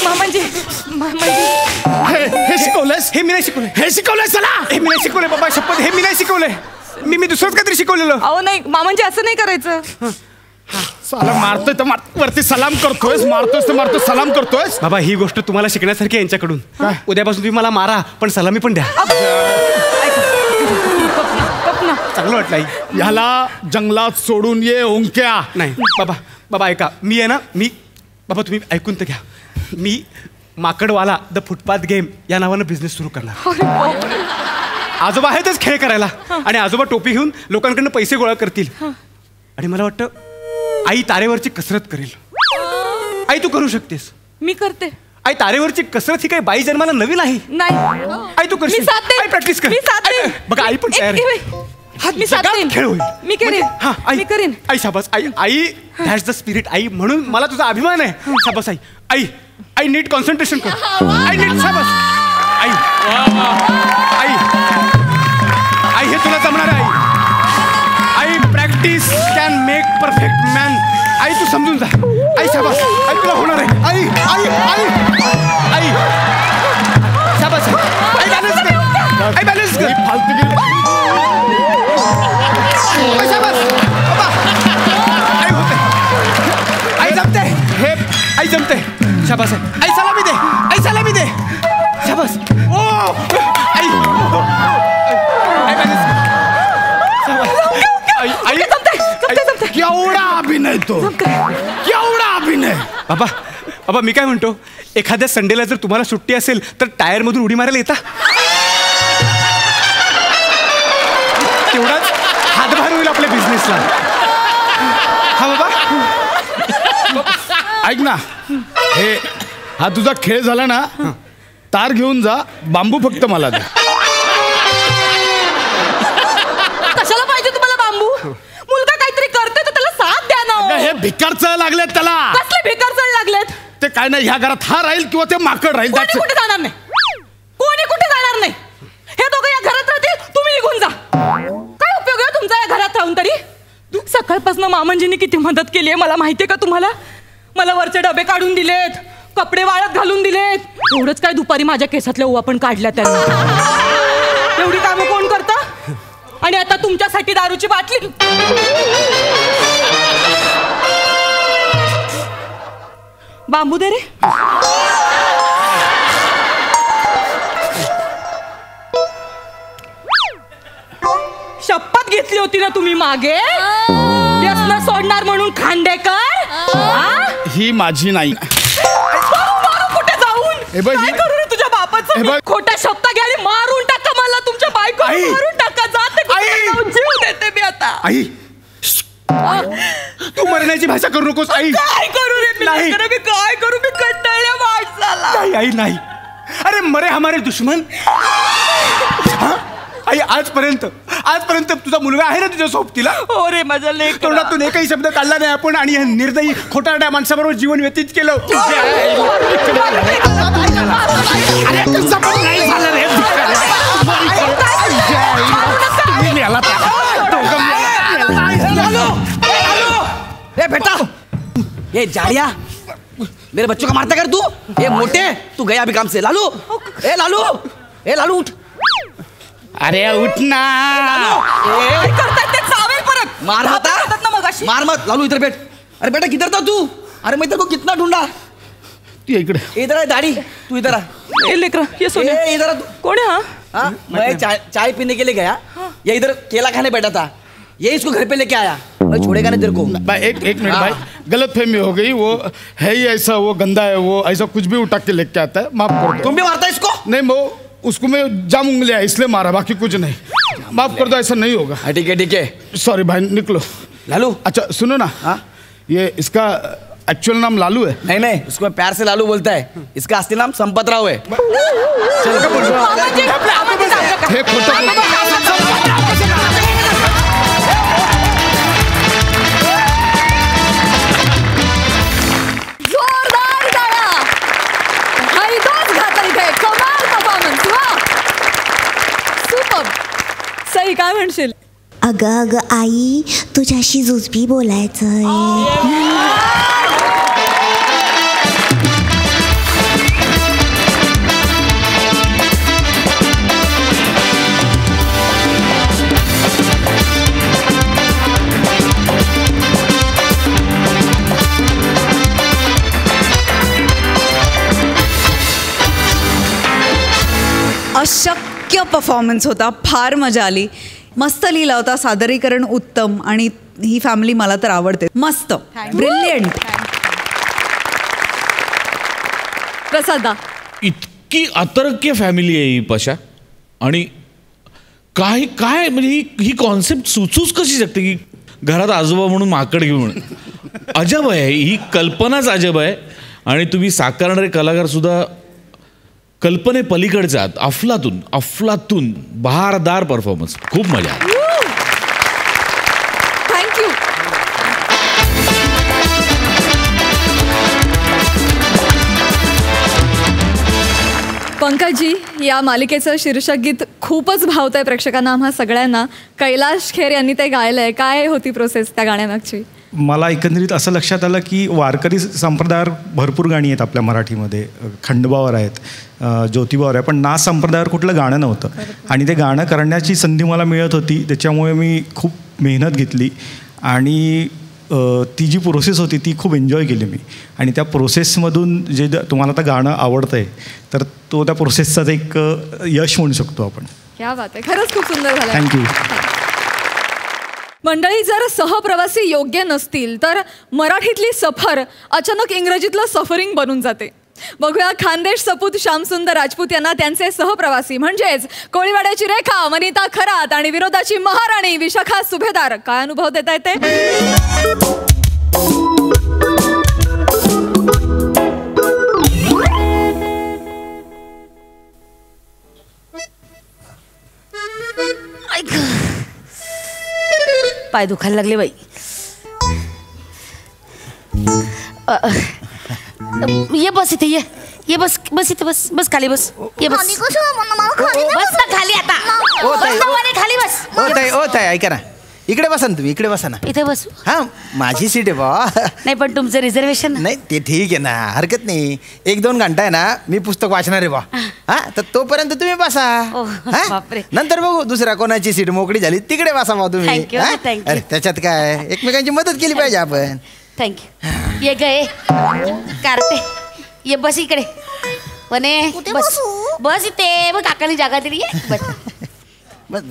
मामांजी हे शिकवलंस. हे मी नाही शिकवलंय. हे शिकवलंय चला. हे मी नाही शिकवलंय बाबा, शपथ हे मी नाही शिकवलंय. मी दुसरंच काहीतरी शिकवलेलं. अहो नाही मामांजी, असं नाही करायचं. साला मारतोय तर वरती सलाम करतोयस, मारतोय सलाम करतोयस. बाबा ही गोष्ट तुम्हाला शिकण्यासारखी यांच्याकडून. उद्यापासून तुम्ही मला मारा पण सलामी पण द्या. चांगलं वाटलं आई. ह्याला जंगलात सोडून ये ओंक्या. नाही बाबा ऐका. मी आहे ना बाबा तुम्ही ऐकून तर घ्या. मी माकडवाला द फुटपाथ गेम या नावानं बिझनेस सुरू करणार. आजोबा आहेतच खेळ करायला आणि आजोबा टोपी घेऊन लोकांकडनं पैसे गोळा करतील आणि मला वाटतं आई तारेवरची कसरत करेल. आई तू करू शकतेस. मी करते. आई तारेवरची कसरत ही काही बाई जन्माला नवीन आहे. नाही आई तू करशील. आई प्रॅक्टिस कर. बघा आई पण तयार आहे. मी साथ देईन. खेळ होईल. मी करेन. मी करेन. आई शाबास. आई दॅट्स द स्पिरिट. आई म्हणून मला तुझा अभिमान आहे. शाबास आई नीट कॉन्सन्ट्रेशन कर. आई नीट शाबास. आई हे तुला जमणार आहे. आई practice can make perfect man. आई तू समजून जा. आई शाबास. आई तुला होणार आहे. आई शाबास. आई बॅलन्स कर. आई बॅलन्स कर. आई होते. आई जमते. हे आई जमते. शाबास आहे. आई सलामी दे. शाबास. ओ आई बॅलन्स. आई अभिनय तो, केवढा अभिनय. बाबा बाबा मी काय म्हणतो, एखाद्या संडेला जर तुम्हाला सुट्टी असेल तर टायर मधून उडी मारायला येता. तेवढाच हातभार होईल आपल्या बिझनेसला. हा बाबा ऐक ना, हा तुझा खेळ झाला ना, तार घेऊन जा, बांबू फक्त मला द्या. कशाला पाहिजे तुम्हाला बांबू? मुलगा काहीतरी करतोय तर त्याला साथ द्या ना. हे भिकार चळ लागलेत त्याला. कसले बेकार चढ लागलेत? ते काय नाही, ह्या घरात हा राहील किंवा ते माकड राहील. कोणी कुठे जाणार नाही, कोणी कुठे जाणार नाही. हे दोघं या घरात राहतील, तुम्ही निघून जा. काय उपयोग आहे तुमचा या घरात राहून तरी? सकाळपासून मामांजींनी किती मदत केली आहे मला माहितीये का तुम्हाला? मला वरचे डबे काढून दिलेत, कपडे वाळत घालून दिलेत. एवढंच काय दुपारी माझ्या केसातल्या ओवा पण काढल्या त्यांनी. एवढी कामं कोण करतं? आणि आता तुमच्यासाठी दारूची बाटली. बांबू दे रे. शपथ घेतली होती ना तुम्ही मागे, व्यसन सोडणार म्हणून खांडेकर. ही माझी नाही. कुठे जाऊन काय करू रे तुझ्या बापाचं? खोटा शब्द घ्या आणि मारून टाका मला, तुमच्या बायको मारून टाका. जाते जीव देते मी आता. आई तू मरण्याची भाषा करू नकोस. आई काय करू रे मी? मी काय करू? मी कंटाळल्या माणसाला. नाही आई नाही. अरे मरे हमारे दुश्मन. आई आजपर्यंत तुझा मुलगा आहे ना तुझ्या सोबतीला? हो रे माझा लेक. तोंडातून एकही शब्द काढला नाही आपण आणि निर्दयी खोटारड्या माणसाबरोबर जीवन व्यतीत केलं. बेटा ये जाड़िया मेरे बच्चों का मारता कर तू. ये मोटे तू गया अभी काम से. लालू ए लालू उठ. अरे उठ ना. मार मार मत. लालू इधर बैठ. अरे बेटा किधर था तू? अरे मैं तेरे को कितना ढूंढा. तू इकडे. इधर है दाढ़ी, तू इधर आ. ये सोने इधर आ. कौन है? हाँ मैं चाय पीने के लिए गया. ये इधर केला खाने बैठा था, ये इसको घर पे लेके आया. मैं छोड़ेगा नहीं तेरे को. भाई एक मिनट भाई, गलतफहमी हो गई. वो है ही ऐसा, वो गंदा है, वो ऐसा कुछ भी उठा के लेके आता है. माफ कर दो. तुम भी मारता है इसको? नहीं वो उसको मैं जाम उंगलियां इसलिए मारा, बाकी कुछ नहीं. माफ कर दो, ऐसा नहीं होगा. ठीक है. सॉरी भाई, निकलो. लालू अच्छा सुनो ना. हाँ ये इसका एक्चुअल नाम लालू है. नहीं उसको प्यार से लालू बोलता है. इसका असली नाम संपतराव है. जोरदार टाळ्या. आणि तोच घातला इथे. कमाल परफॉर्मन्स. वा सुपर. सई काय म्हणशील? अगं आई, तुझ्याशी जुजबी बोलायचंय. अशक्य परफॉर्मन्स होता. फार मजा आली. मस्त लिहिला होता, सादरीकरण उत्तम, आणि ही फॅमिली मला तर आवडते. मस्त, ब्रिलियंट. प्रसादा इतकी अतर्क्य फॅमिली आहे ही पशा. आणि काय काय म्हणजे ही कॉन्सेप्ट सुचूच कशी शकते की घरात आजोबा म्हणून माकड घेऊन. अजब आहे ही कल्पनाच अजब आहे. आणि तुम्ही साकारणारे कलाकार सुद्धा कल्पने पलीकडचे आहात. अफलातून बहारदार परफॉर्मन्स. खूप मजा आली. थँक्यू. पंकजी, या मालिकेचं शीर्षक गीत खूपच भावतंय प्रेक्षकांना, आम्हा सगळ्यांना. कैलाश खेर यांनी ते गायलंय. काय होती प्रोसेस त्या गाण्यामागची? मला एकंदरीत असं लक्षात आलं की वारकरी संप्रदायावर भरपूर गाणी आहेत आपल्या मराठीमध्ये. खंडोबावर आहेत, ज्योतिबावर आहे, पण नाथ संप्रदायावर कुठलं गाणं नव्हतं. आणि ते गाणं करण्याची संधी मला मिळत होती, त्याच्यामुळे मी खूप मेहनत घेतली. आणि ती जी प्रोसेस होती ती खूप एन्जॉय केली मी. आणि त्या प्रोसेसमधून जे तुम्हाला आता गाणं आवडतं आहे तर तो त्या प्रोसेसचाच एक यश म्हणू शकतो आपण. क्या बात आहे. खरंच खूप सुंदर झालं. थँक्यू. मंडळी, जर सहप्रवासी योग्य नसतील तर मराठीतली सफर अचानक इंग्रजीतलं सफरिंग बनून जाते. बघूया खानदेश सपूत श्यामसुंदर राजपूत यांना त्यांचे सहप्रवासी म्हणजेच कोळीवाड्याची रेखा वनिता खरात आणि विरोधाची महाराणी विशाखा सुभेदार काय अनुभव देता येते. पाय दुखायला लागले बाई. ये बस इथे ये बस इथे बस खाली बस. ये बस बस ना खाली आता. खाली बस. ओ ताई ऐका ना, इकडे बसा ना तुम्ही, इकडे बसा ना. इथे बसू. हा माझी सीट आहे बा. नाही पण तुमचं रिझर्वेशन. नाही ते ठीक आहे ना, हरकत नाही. 1-2 घंटा आहे ना, मी पुस्तक वाचणार आहे बा. हा तर तोपर्यंत तुम्ही बसा. नंतर बघू दुसऱ्या कोणाची सीट मोकळी झाली तिकडे बसा बा तुम्ही. अरे त्याच्यात काय, एकमेकांची मदत केली पाहिजे आपण. थँक्यू. ये गए कारते. ये बस इकडे. वने बस इथे बघ, काकाने जागा दिली आहे. बस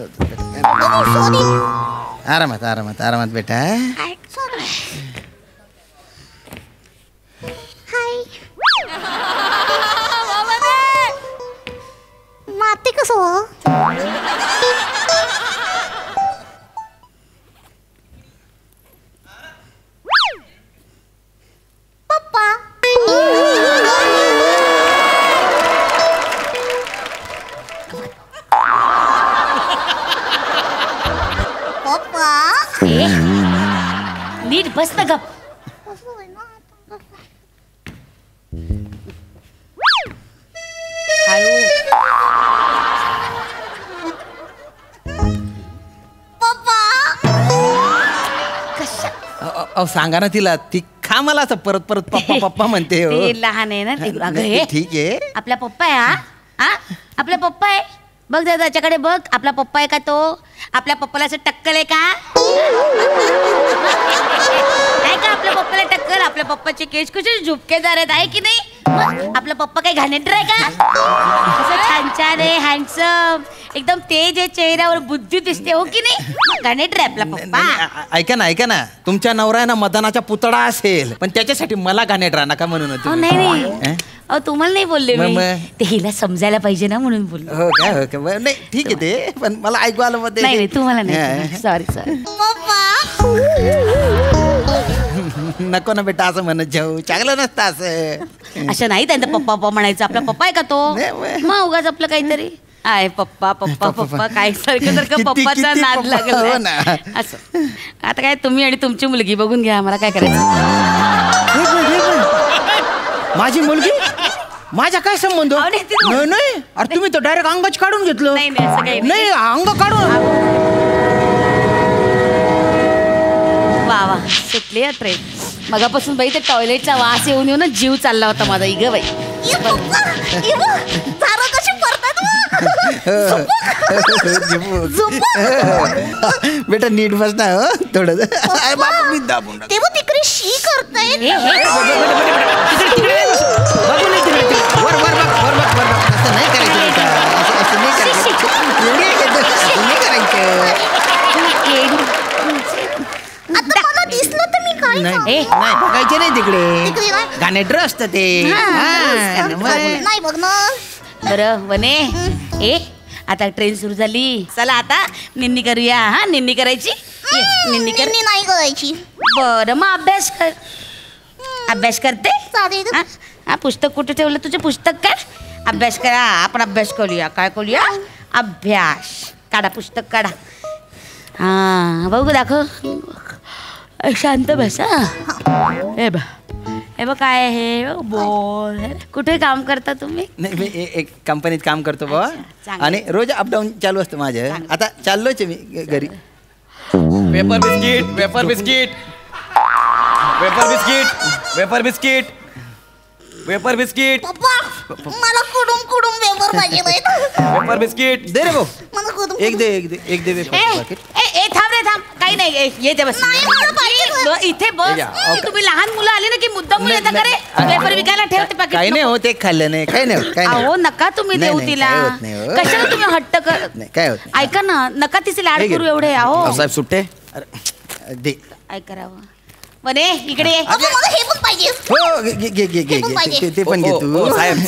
आरामात बेटा. माते कसं पप्पा. नीट बस ना गप. अहो सांगा ना तिला, ती खा मला असं परत पप्पा पप्पा म्हणते. ते लहान आहे ना ते. ठीक आहे. आपला पप्पा आहे. हा आपला पप्पा आहे. बघ दादा त्याच्याकडे बघ. आपला पप्पा आहे का तो? आपल्या पप्पाला असं टक्कल आहे का? नाही का आपल्या पप्पाला टक्कल? आपल्या पप्पाचे केस कसे झुपकेदार आहेत आहे की नाही? आपला पप्पा काही घाणेरडा आहे का? असं छान छान आहे, हँडसम, एकदम तेज आहे चेहऱ्यावर, बुद्धी दिसते हो की नाही? घाणेरडा आहे आपला पप्पा. ऐका ना तुमच्या नवरा आहे ना मदानाचा पुतळा असेल, पण त्याच्यासाठी मला घाणेरडा नका म्हणून. नाही अहो तुम्हाला नाही बोलले मी, ते हिला समजायला पाहिजे ना म्हणून बोलले. हो काय नाही ठीक आहे ते, पण मला ऐकू आलं मध्ये. नाही तुम्हाला नाही. सॉरी. नको ना बेटा असं म्हणत जाऊ, चांगलं नसतं असं. असं नाही त्यांचा पप्पा म्हणायचं. आपला पप्पा आहे का तो? मग उगाच आपलं काहीतरी आहे पप्पा काय सारखं पप्पाचा नाद लागला असं. आता काय तुम्ही आणि तुमची मुलगी बघून घ्या, मला काय करायचं. माझी मुलगी माझा काय संबंध? नाही अरे तुम्ही तर डायरेक्ट अंगच काढून घेतलं. नाही अंग काढून. वा सुटली ट्रेन. मगापासून बाई ते टॉयलेटचा वास येऊन येऊन जीव चालला होता माझा. इग बाई बेटा नीट बस ना थोडं. मी दाबून तिकडे शी करताय. दिसलं तर मी काय नाही बघायचे नाही तिकडे. घाणेरडं असतं ते. नाही बघ ना. बरं वने आता ट्रेन सुरू झाली, चला आता निन्नी करूया. हा निन्नी करायची. निन्नी नाही करायची. बरं मग अभ्यास कर. अभ्यास करते. हा पुस्तक कुठे ठेवलं तुझे पुस्तक? काय अभ्यास करा. आपण अभ्यास करूया. काय करूया? अभ्यास. काढा पुस्तक काढा. हा बघू दाखव. शांत बसा. हे बघ काय आहे बॉल. कुठे काम करता तुम्ही? नाही मी एक कंपनीत काम करतो बा, आणि रोज अपडाऊन चालू असतं माझं. आता चाललोच मी घरी. Vapour biscuit vapour biscuit vapour biscuit vapour biscuit vapour biscuit. मला कुडूम वेपर पाहिजे. वेपर बिस्किट दे रे भाऊ. एक दे वेपर. थांब रे थांब. काही नाही येते बस. इथे बस. तुम्ही लहान मुलं आली ना की मुद्दा मुलं येतात का रे? वेपर विकायला ठेवते पाकिट. काही नाही होत, एक खाल्लं नाही. काही नाही होत. अहो नका तुम्ही देऊ तिला. कशाला तुम्ही हट्ट कर? काय होत. ऐका ना, नका तिचे लाड करू एवढे. अहो साहेब सुट्टे दे. काय करावं म्हणे इकडे ये. मला हे पण पाहिजे. हो घे ते पण घे तू. साहेब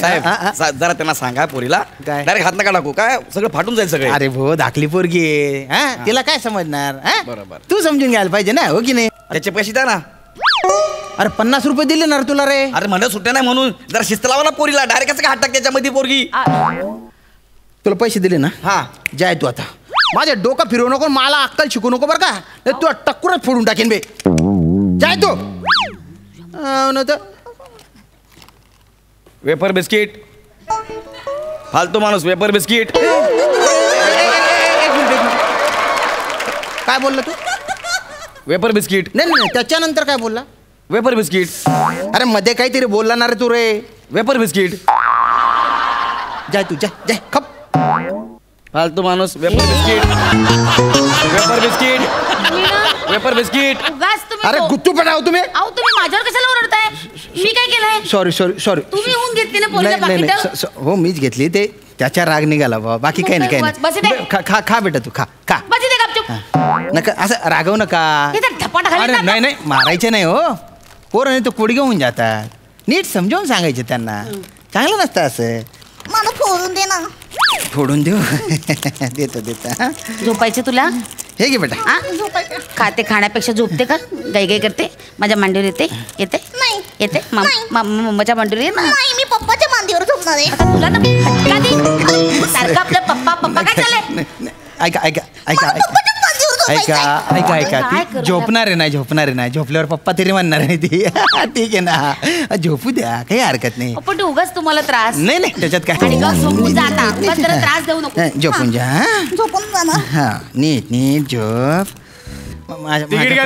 जरा त्यांना सांगा पोरीला डायरेक्ट हात नका टाकू काय सगळं फाटून जाईल सगळे. अरे भो धाकली पोरगी आहे, तिला काय समजणार. बरोबर तू समजून घ्यायला पाहिजे ना, हो की नाही. त्याचे पैसे द्या ना. अरे 50 रुपये दिले ना तुला रे. अरे म्हणत सुट्ट्या नाही म्हणून जरा शिस्त लावा ना पोरीला. डायरेक्ट कसं हात टाक त्याच्यामध्ये पोरगी. तुला पैसे दिले ना. हा जाय तू आता. माझ्या डोकं फिरवू नको, मला अक्कल शिकू नको बरं का. तू टक्कुरच फोडून टाकेन बे. जाय तू. वेपर बिस्किट फालतू माणूस. Wafer biscuit. काय बोलला तू. Wafer biscuit. नाही त्याच्यानंतर काय बोलला. Wafer biscuit. अरे मध्ये काहीतरी बोलला ना रे तू रे. Vapour biscuit. जाय तू जाय खप. फालतू माणूस. Wafer biscuit. Vapour biscuit. Vapour biscuit. उगाच तुम्ही अरे गुत्तू पडाव तुम्ही. अहो तुम्ही माझ्यावर कशाला ओरडताय. मी काय केलंय. सॉरी तुम्ही होऊन घेतली ना पोरीला पाकिट. हो मीच घेतली. ते त्याच्या राग निघाला बाबा, बाकी काही नाही बस दे. खा बेटा तू खा. बस दे गपचूप. नका असं रागव नका. धपाटा खाली अरे नाही मारायचे नाही हो. पोरं नाही तर कोडगे होऊन जातात. नीट समजावून सांगायचे त्यांना. चांगलं नसतं असं. मला फोडून दे ना. फोडून देऊ. देतो झोपायचे तुला. हे घे बेटा. खाते खाण्यापेक्षा झोपते का. गाई करते. माझ्या मांडीवर येते नाही येते माझ्या मांडीवर ये ना. नाही मी पप्पाच्या मांडीवर झोपणार आहे. आता तुला ना फटका दे. सारखं आपलं पप्पा काय चाललंय. ऐका ती झोपणार आहे नाही झोपल्यावर पप्पा तरी म्हणणार नाही ती. ठीक आहे ना, झोपू द्या, काही हरकत नाही. पण उगाच तुम्हाला त्रास. नाही त्याच्यात काय. आणि झोपून जा आता. उगाच जरा त्रास देऊ नको. झोपून जा. झोपून जा ना. हा नीट झोप. तिकीट घ्या.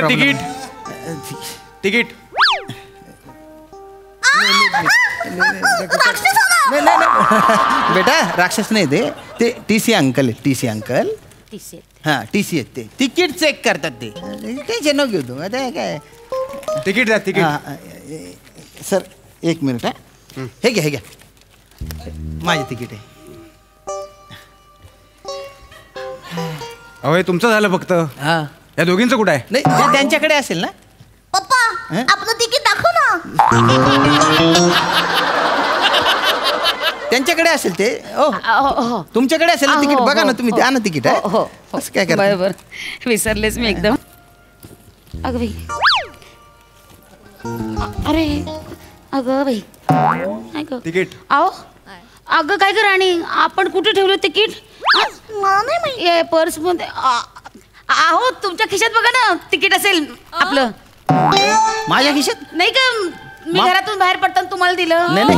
तिकीट बेटा राक्षस नाही ते TC अंकल आहे. TC uncle. हा TC आहेत ते. तिकीट चेक करतात ते. टेन्शन नको घेऊ तू. आता काय तिकीट द्या. Ticket sir 1 minute. हे घ्या माझे तिकीट आहे. अहो हे तुमचं झालं फक्त. हा या दोघींचं कुठं आहे. नाही ते त्यांच्याकडे असेल ना. पप्पा आपलं तिकीट दाखव ना. त्यांच्याकडे असेल ते. तुमच्याकडे असेल तिकीट बघा ना तुम्ही. द्या ना तिकीट. असं काय करा. बरोबर विसरलेच मी एकदम. अगं बाई. अरे अगं बाई. तिकीट. अगं काय कर. आणि आपण कुठे ठेवलं तिकीट. पर्स मध्ये. अहो तुमच्या खिशात बघा ना तिकीट असेल आपलं. माझ्या खिशात नाही का. मी घरातून बाहेर पडताना तुम्हाला दिलं. नाही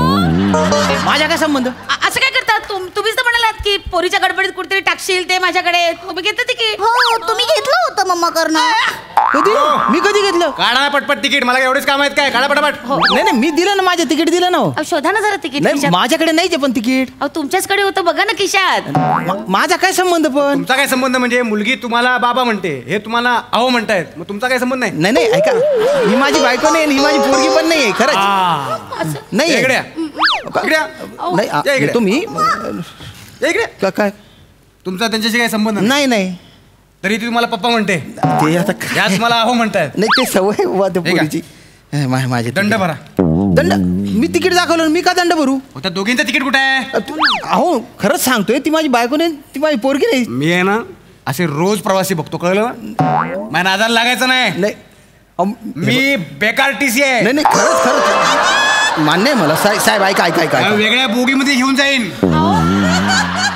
माझ्या काय संबंध. असं काय करतात. तुम्हीच तर म्हणालात की पोरीच्या गडबडीत कुठेतरी टाकशील ते माझ्याकडे. तुम्ही घेतलं तिकीट. हो तुम्ही घेतलं होतं मम्मा करणं. मी कधी घेतलं. काढा पटपट तिकीट. मला एवढेच काम आहेत काय. काढा पटापट. नाही मी दिलं ना. माझं तिकीट दिलं ना. शोधा ना जरा तिकीट. नाही माझ्याकडे नाहीच पण तिकीट. तुमच्याचकडे होतं बघा ना खिशात. माझा काय संबंध. पण तुमचा काय संबंध म्हणजे मुलगी तुम्हाला बाबा म्हणते, हे तुम्हाला अहो म्हणतायत, मग तुमचा काय संबंध नाही. नाही ऐका, ही माझी बायको नाही, ही माझी पोरगी पण नाही. खरंच नाही. तुम्ही काय तुमचा त्यांच्याशी काही संबंध नाही. तरी ती तुम्हाला पप्पा म्हणते. ते आता याच मला अहो म्हणतायत. नाही ते सवय पोरीची. माझे दंड भरा. दंड. मी तिकीट दाखवलं. मी का दंड भरू. त्या दोघींचं तिकीट कुठे आहे. अहो खरंच सांगतोय. ती माझी बायको नाही, ती माझी पोरगी नाही. मी आहे ना असे रोज प्रवासी बघतो, कळलं ना. माझ्या नादाला लागायचं नाही. मी बेकार TC आहे. नाही खरंच मान्य आहे मला. साहेब ऐका वेगळ्या बोगीमध्ये घेऊन जाईन.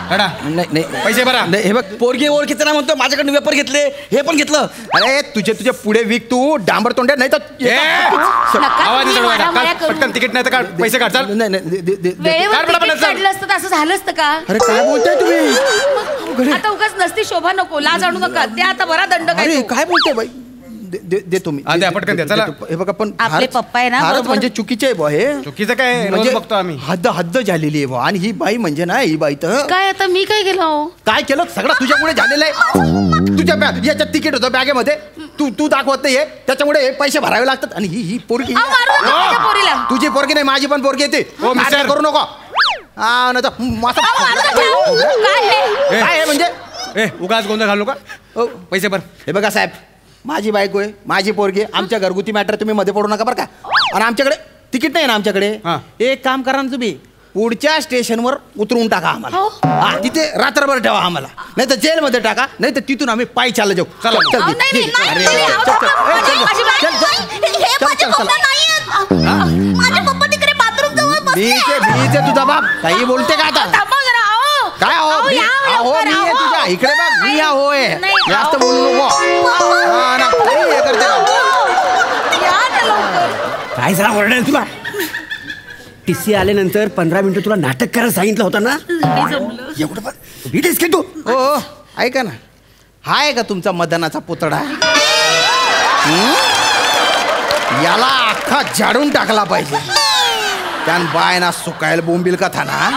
नाही पैसे भरा. हे बघ पोरगी ओळखीचं ना म्हणतो. माझ्याकडनं वेपर घेतले, हे पण घेतलं. अरे तुझे पुढे विक तू डांबर तोंड्या. नाही तर आवाज पटकन तिकीट नाही तर काढ. पैसे काढ. चाल. काढलं असतं तर असं झालं असतं का. अरे काय बोलताय तुम्ही. आता उगाच नसती शोभा नको, लाज आणू नका. ते आता बरा दंड काय बोलतोय बाई. देतो मी. पटकन द्या. चला. हे बघा पण आपले पप्पा आहे ना. म्हणजे चुकीचे आहे बा. हे चुकीचं काय म्हणजे बघतो आम्ही. हद्द झालेली आहे बा. आणि ही बाई म्हणजे ना, ही बाई तर काय. आता मी काय केलं. काय केलं सगळं तुझ्यामुळे झालेलं आहे. तुझ्या याच्यात तिकीट होतं बॅगेमध्ये. तू दाखवत नाही. त्याच्यामुळे हे पैसे भरावे लागतात. आणि ही पोरगी तुझी पोरगी नाही, माझी पण पोरगी येते. करू नको. काय म्हणजे उगाच गोंधळ घालू का. पैसे भर. हे बघा साहेब, माझी बायको आहे, माझी पोरगी आहे, आमच्या घरगुती मॅटर तुम्ही मध्ये पडू नका बरं का. आणि आमच्याकडे तिकीट नाही ना आमच्याकडे. एक काम करा ना तुम्ही, पुढच्या स्टेशनवर उतरवून टाका आम्हाला. हा, तिथे रात्रभर ठेवा आम्हाला, नाही तर जेलमध्ये टाका, नाही तर तिथून आम्ही पायी चालले जाऊ. चला चल मी तुझा बाप काही बोलते का आता? काय आहो मी आहे तुझ्या इकडे बघ, मी होय, जास्त बोलू नको. काय जरा ओरडेल तुला? टीसी आल्यानंतर 15 मिनिटं तुला नाटक करायला सांगितलं होतं ना. एवढं पण भीतेस की तू? हो ऐका ना, हा आहे का तुमचा मदनाचा पुतळा? याला अख्खा झाडून टाकला पाहिजे. त्यान बाय ना सुकायला बोंबील का था ना,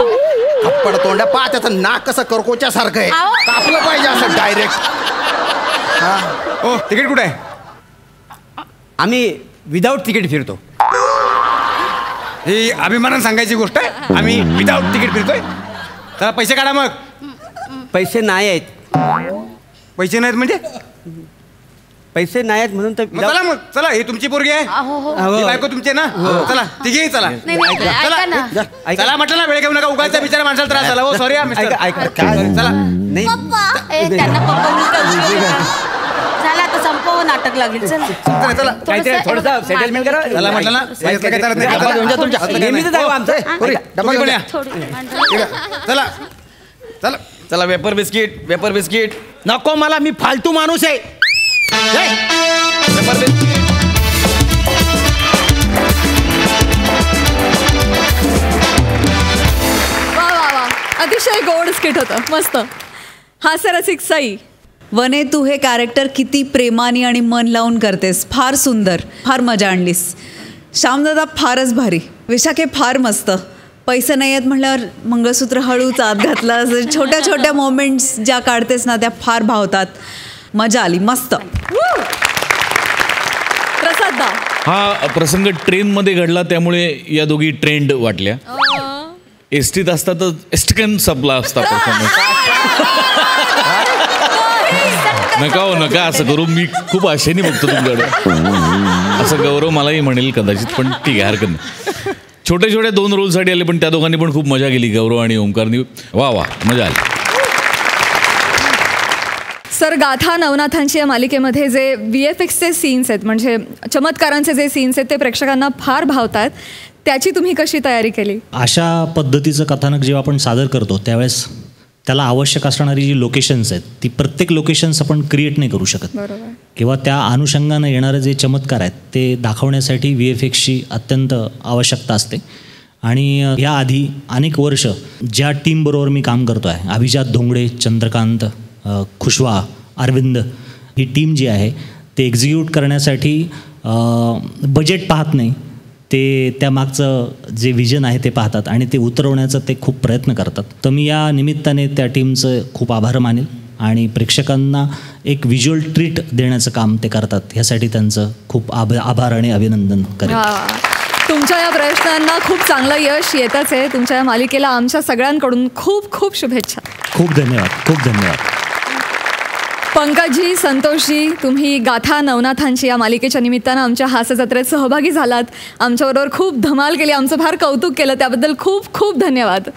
थप्पड तोंड्या पा, त्याचं नाक कसं करकोच्या सारखं आहे, कापलं पाहिजे असं डायरेक्ट. ओ तिकीट कुठे आहे? आम्ही विदाऊट तिकीट फिरतो. ही अभिमानानं सांगायची गोष्ट आहे, आम्ही विदाऊट तिकीट फिरतोय. चला पैसे काढा मग. पैसे नाही आहेत. पैसे नाहीत म्हणजे? पैसे नाही आहेत म्हणून तर चला मग, चला. ही तुमची पोरगी आहे, ही बायको तुमची ना. चला तिघेही चला. चला म्हटलं ना, वेळ घेऊ नका, उगाच बिचारा माणसाला त्रास झाला. हो सॉरी चला. नाही चला आता संपव, नाटक लागेल. चला चला काहीतरी थोडंसं सेटलमेंट करा. चला म्हटलं ना, चला चला चला वेपर बिस्किट, वेपर बिस्किट. नको मला, मी फालतू माणूस आहे. Vapour biscuit. वा वा वा, अतिशय गोड स्किट होतं, मस्त. हास्यरसिक सई, वने तू हे कॅरेक्टर किती प्रेमाने आणि मन लावून करतेस. फार सुंदर, फार मजा आणलीस. श्यामदादा फारच भारी. विशाखे फार मस्त. पैसे नाही आहेत म्हटल्यावर मंगळसूत्र हळूच आत घातला. छोट्या छोट्या मोमेंट्स ज्या काढतेस ना, त्या फार भावतात. मजा आली, मस्त. प्रसाद, हा प्रसंग ट्रेनमध्ये घडला, त्यामुळे या दोघी ट्रेंड वाटल्या. एसटीत असता तर एस्टकन संपला असता परफॉर्मन्स. नका हो नका असं करू, मी खूप आशेने बघतो तुमच्याकडे. असं गौरव मलाही म्हणेल कदाचित, पण ठीक आहे, हरकत नाही. छोट्या छोट्या 2 रोलसाठी आले, पण त्या दोघांनी पण खूप मजा केली, गौरव आणि ओंकारनी. वा वा, मजा आली. सर, गाथा नवनाथांची या मालिकेमध्ये जे VFXचे सीन्स आहेत, म्हणजे चमत्कारांचे जे सीन्स आहेत, ते प्रेक्षकांना फार भावतात. त्याची तुम्ही कशी तयारी केली? अशा पद्धतीचं कथानक जेव्हा आपण सादर करतो त्यावेळेस त्याला आवश्यक असणारी जी लोकेशन्स आहेत, ती प्रत्येक लोकेशन्स आपण क्रिएट नाही करू शकत. बरोबर. किंवा त्या अनुषंगानं येणारे जे चमत्कार आहेत ते दाखवण्यासाठी VFXची अत्यंत आवश्यकता असते. आणि याआधी अनेक वर्ष ज्या टीमबरोबर मी काम करतो आहे, अभिजात धोंगडे, चंद्रकांत, खुशवा, अरविंद, ही टीम जी आहे ते एक्झिक्यूट करण्यासाठी बजेट पाहत नाही, ते त्यामागचं जे विजन आहे ते पाहतात आणि ते उतरवण्याचा ते खूप प्रयत्न करतात. तर मी या निमित्ताने त्या टीमचं खूप आभार मानेल आणि प्रेक्षकांना एक व्हिज्युअल ट्रीट देण्याचं काम ते करतात. ह्यासाठी त्यांचं खूप आभार आणि अभिनंदन करेन. तुमच्या या प्रयत्नांना खूप चांगलं यश येतच आहे. तुमच्या या मालिकेला आमच्या सगळ्यांकडून खूप खूप शुभेच्छा. खूप धन्यवाद, खूप धन्यवाद. पंकजजी, संतोषजी, तुम्ही गाथा नवनाथांची या मालिकेच्या निमित्तानं आमच्या हास्य जत्रेत सहभागी झालात, आमच्याबरोबर खूप धमाल केली, आमचं फार कौतुक केलं, त्याबद्दल खूप खूप धन्यवाद.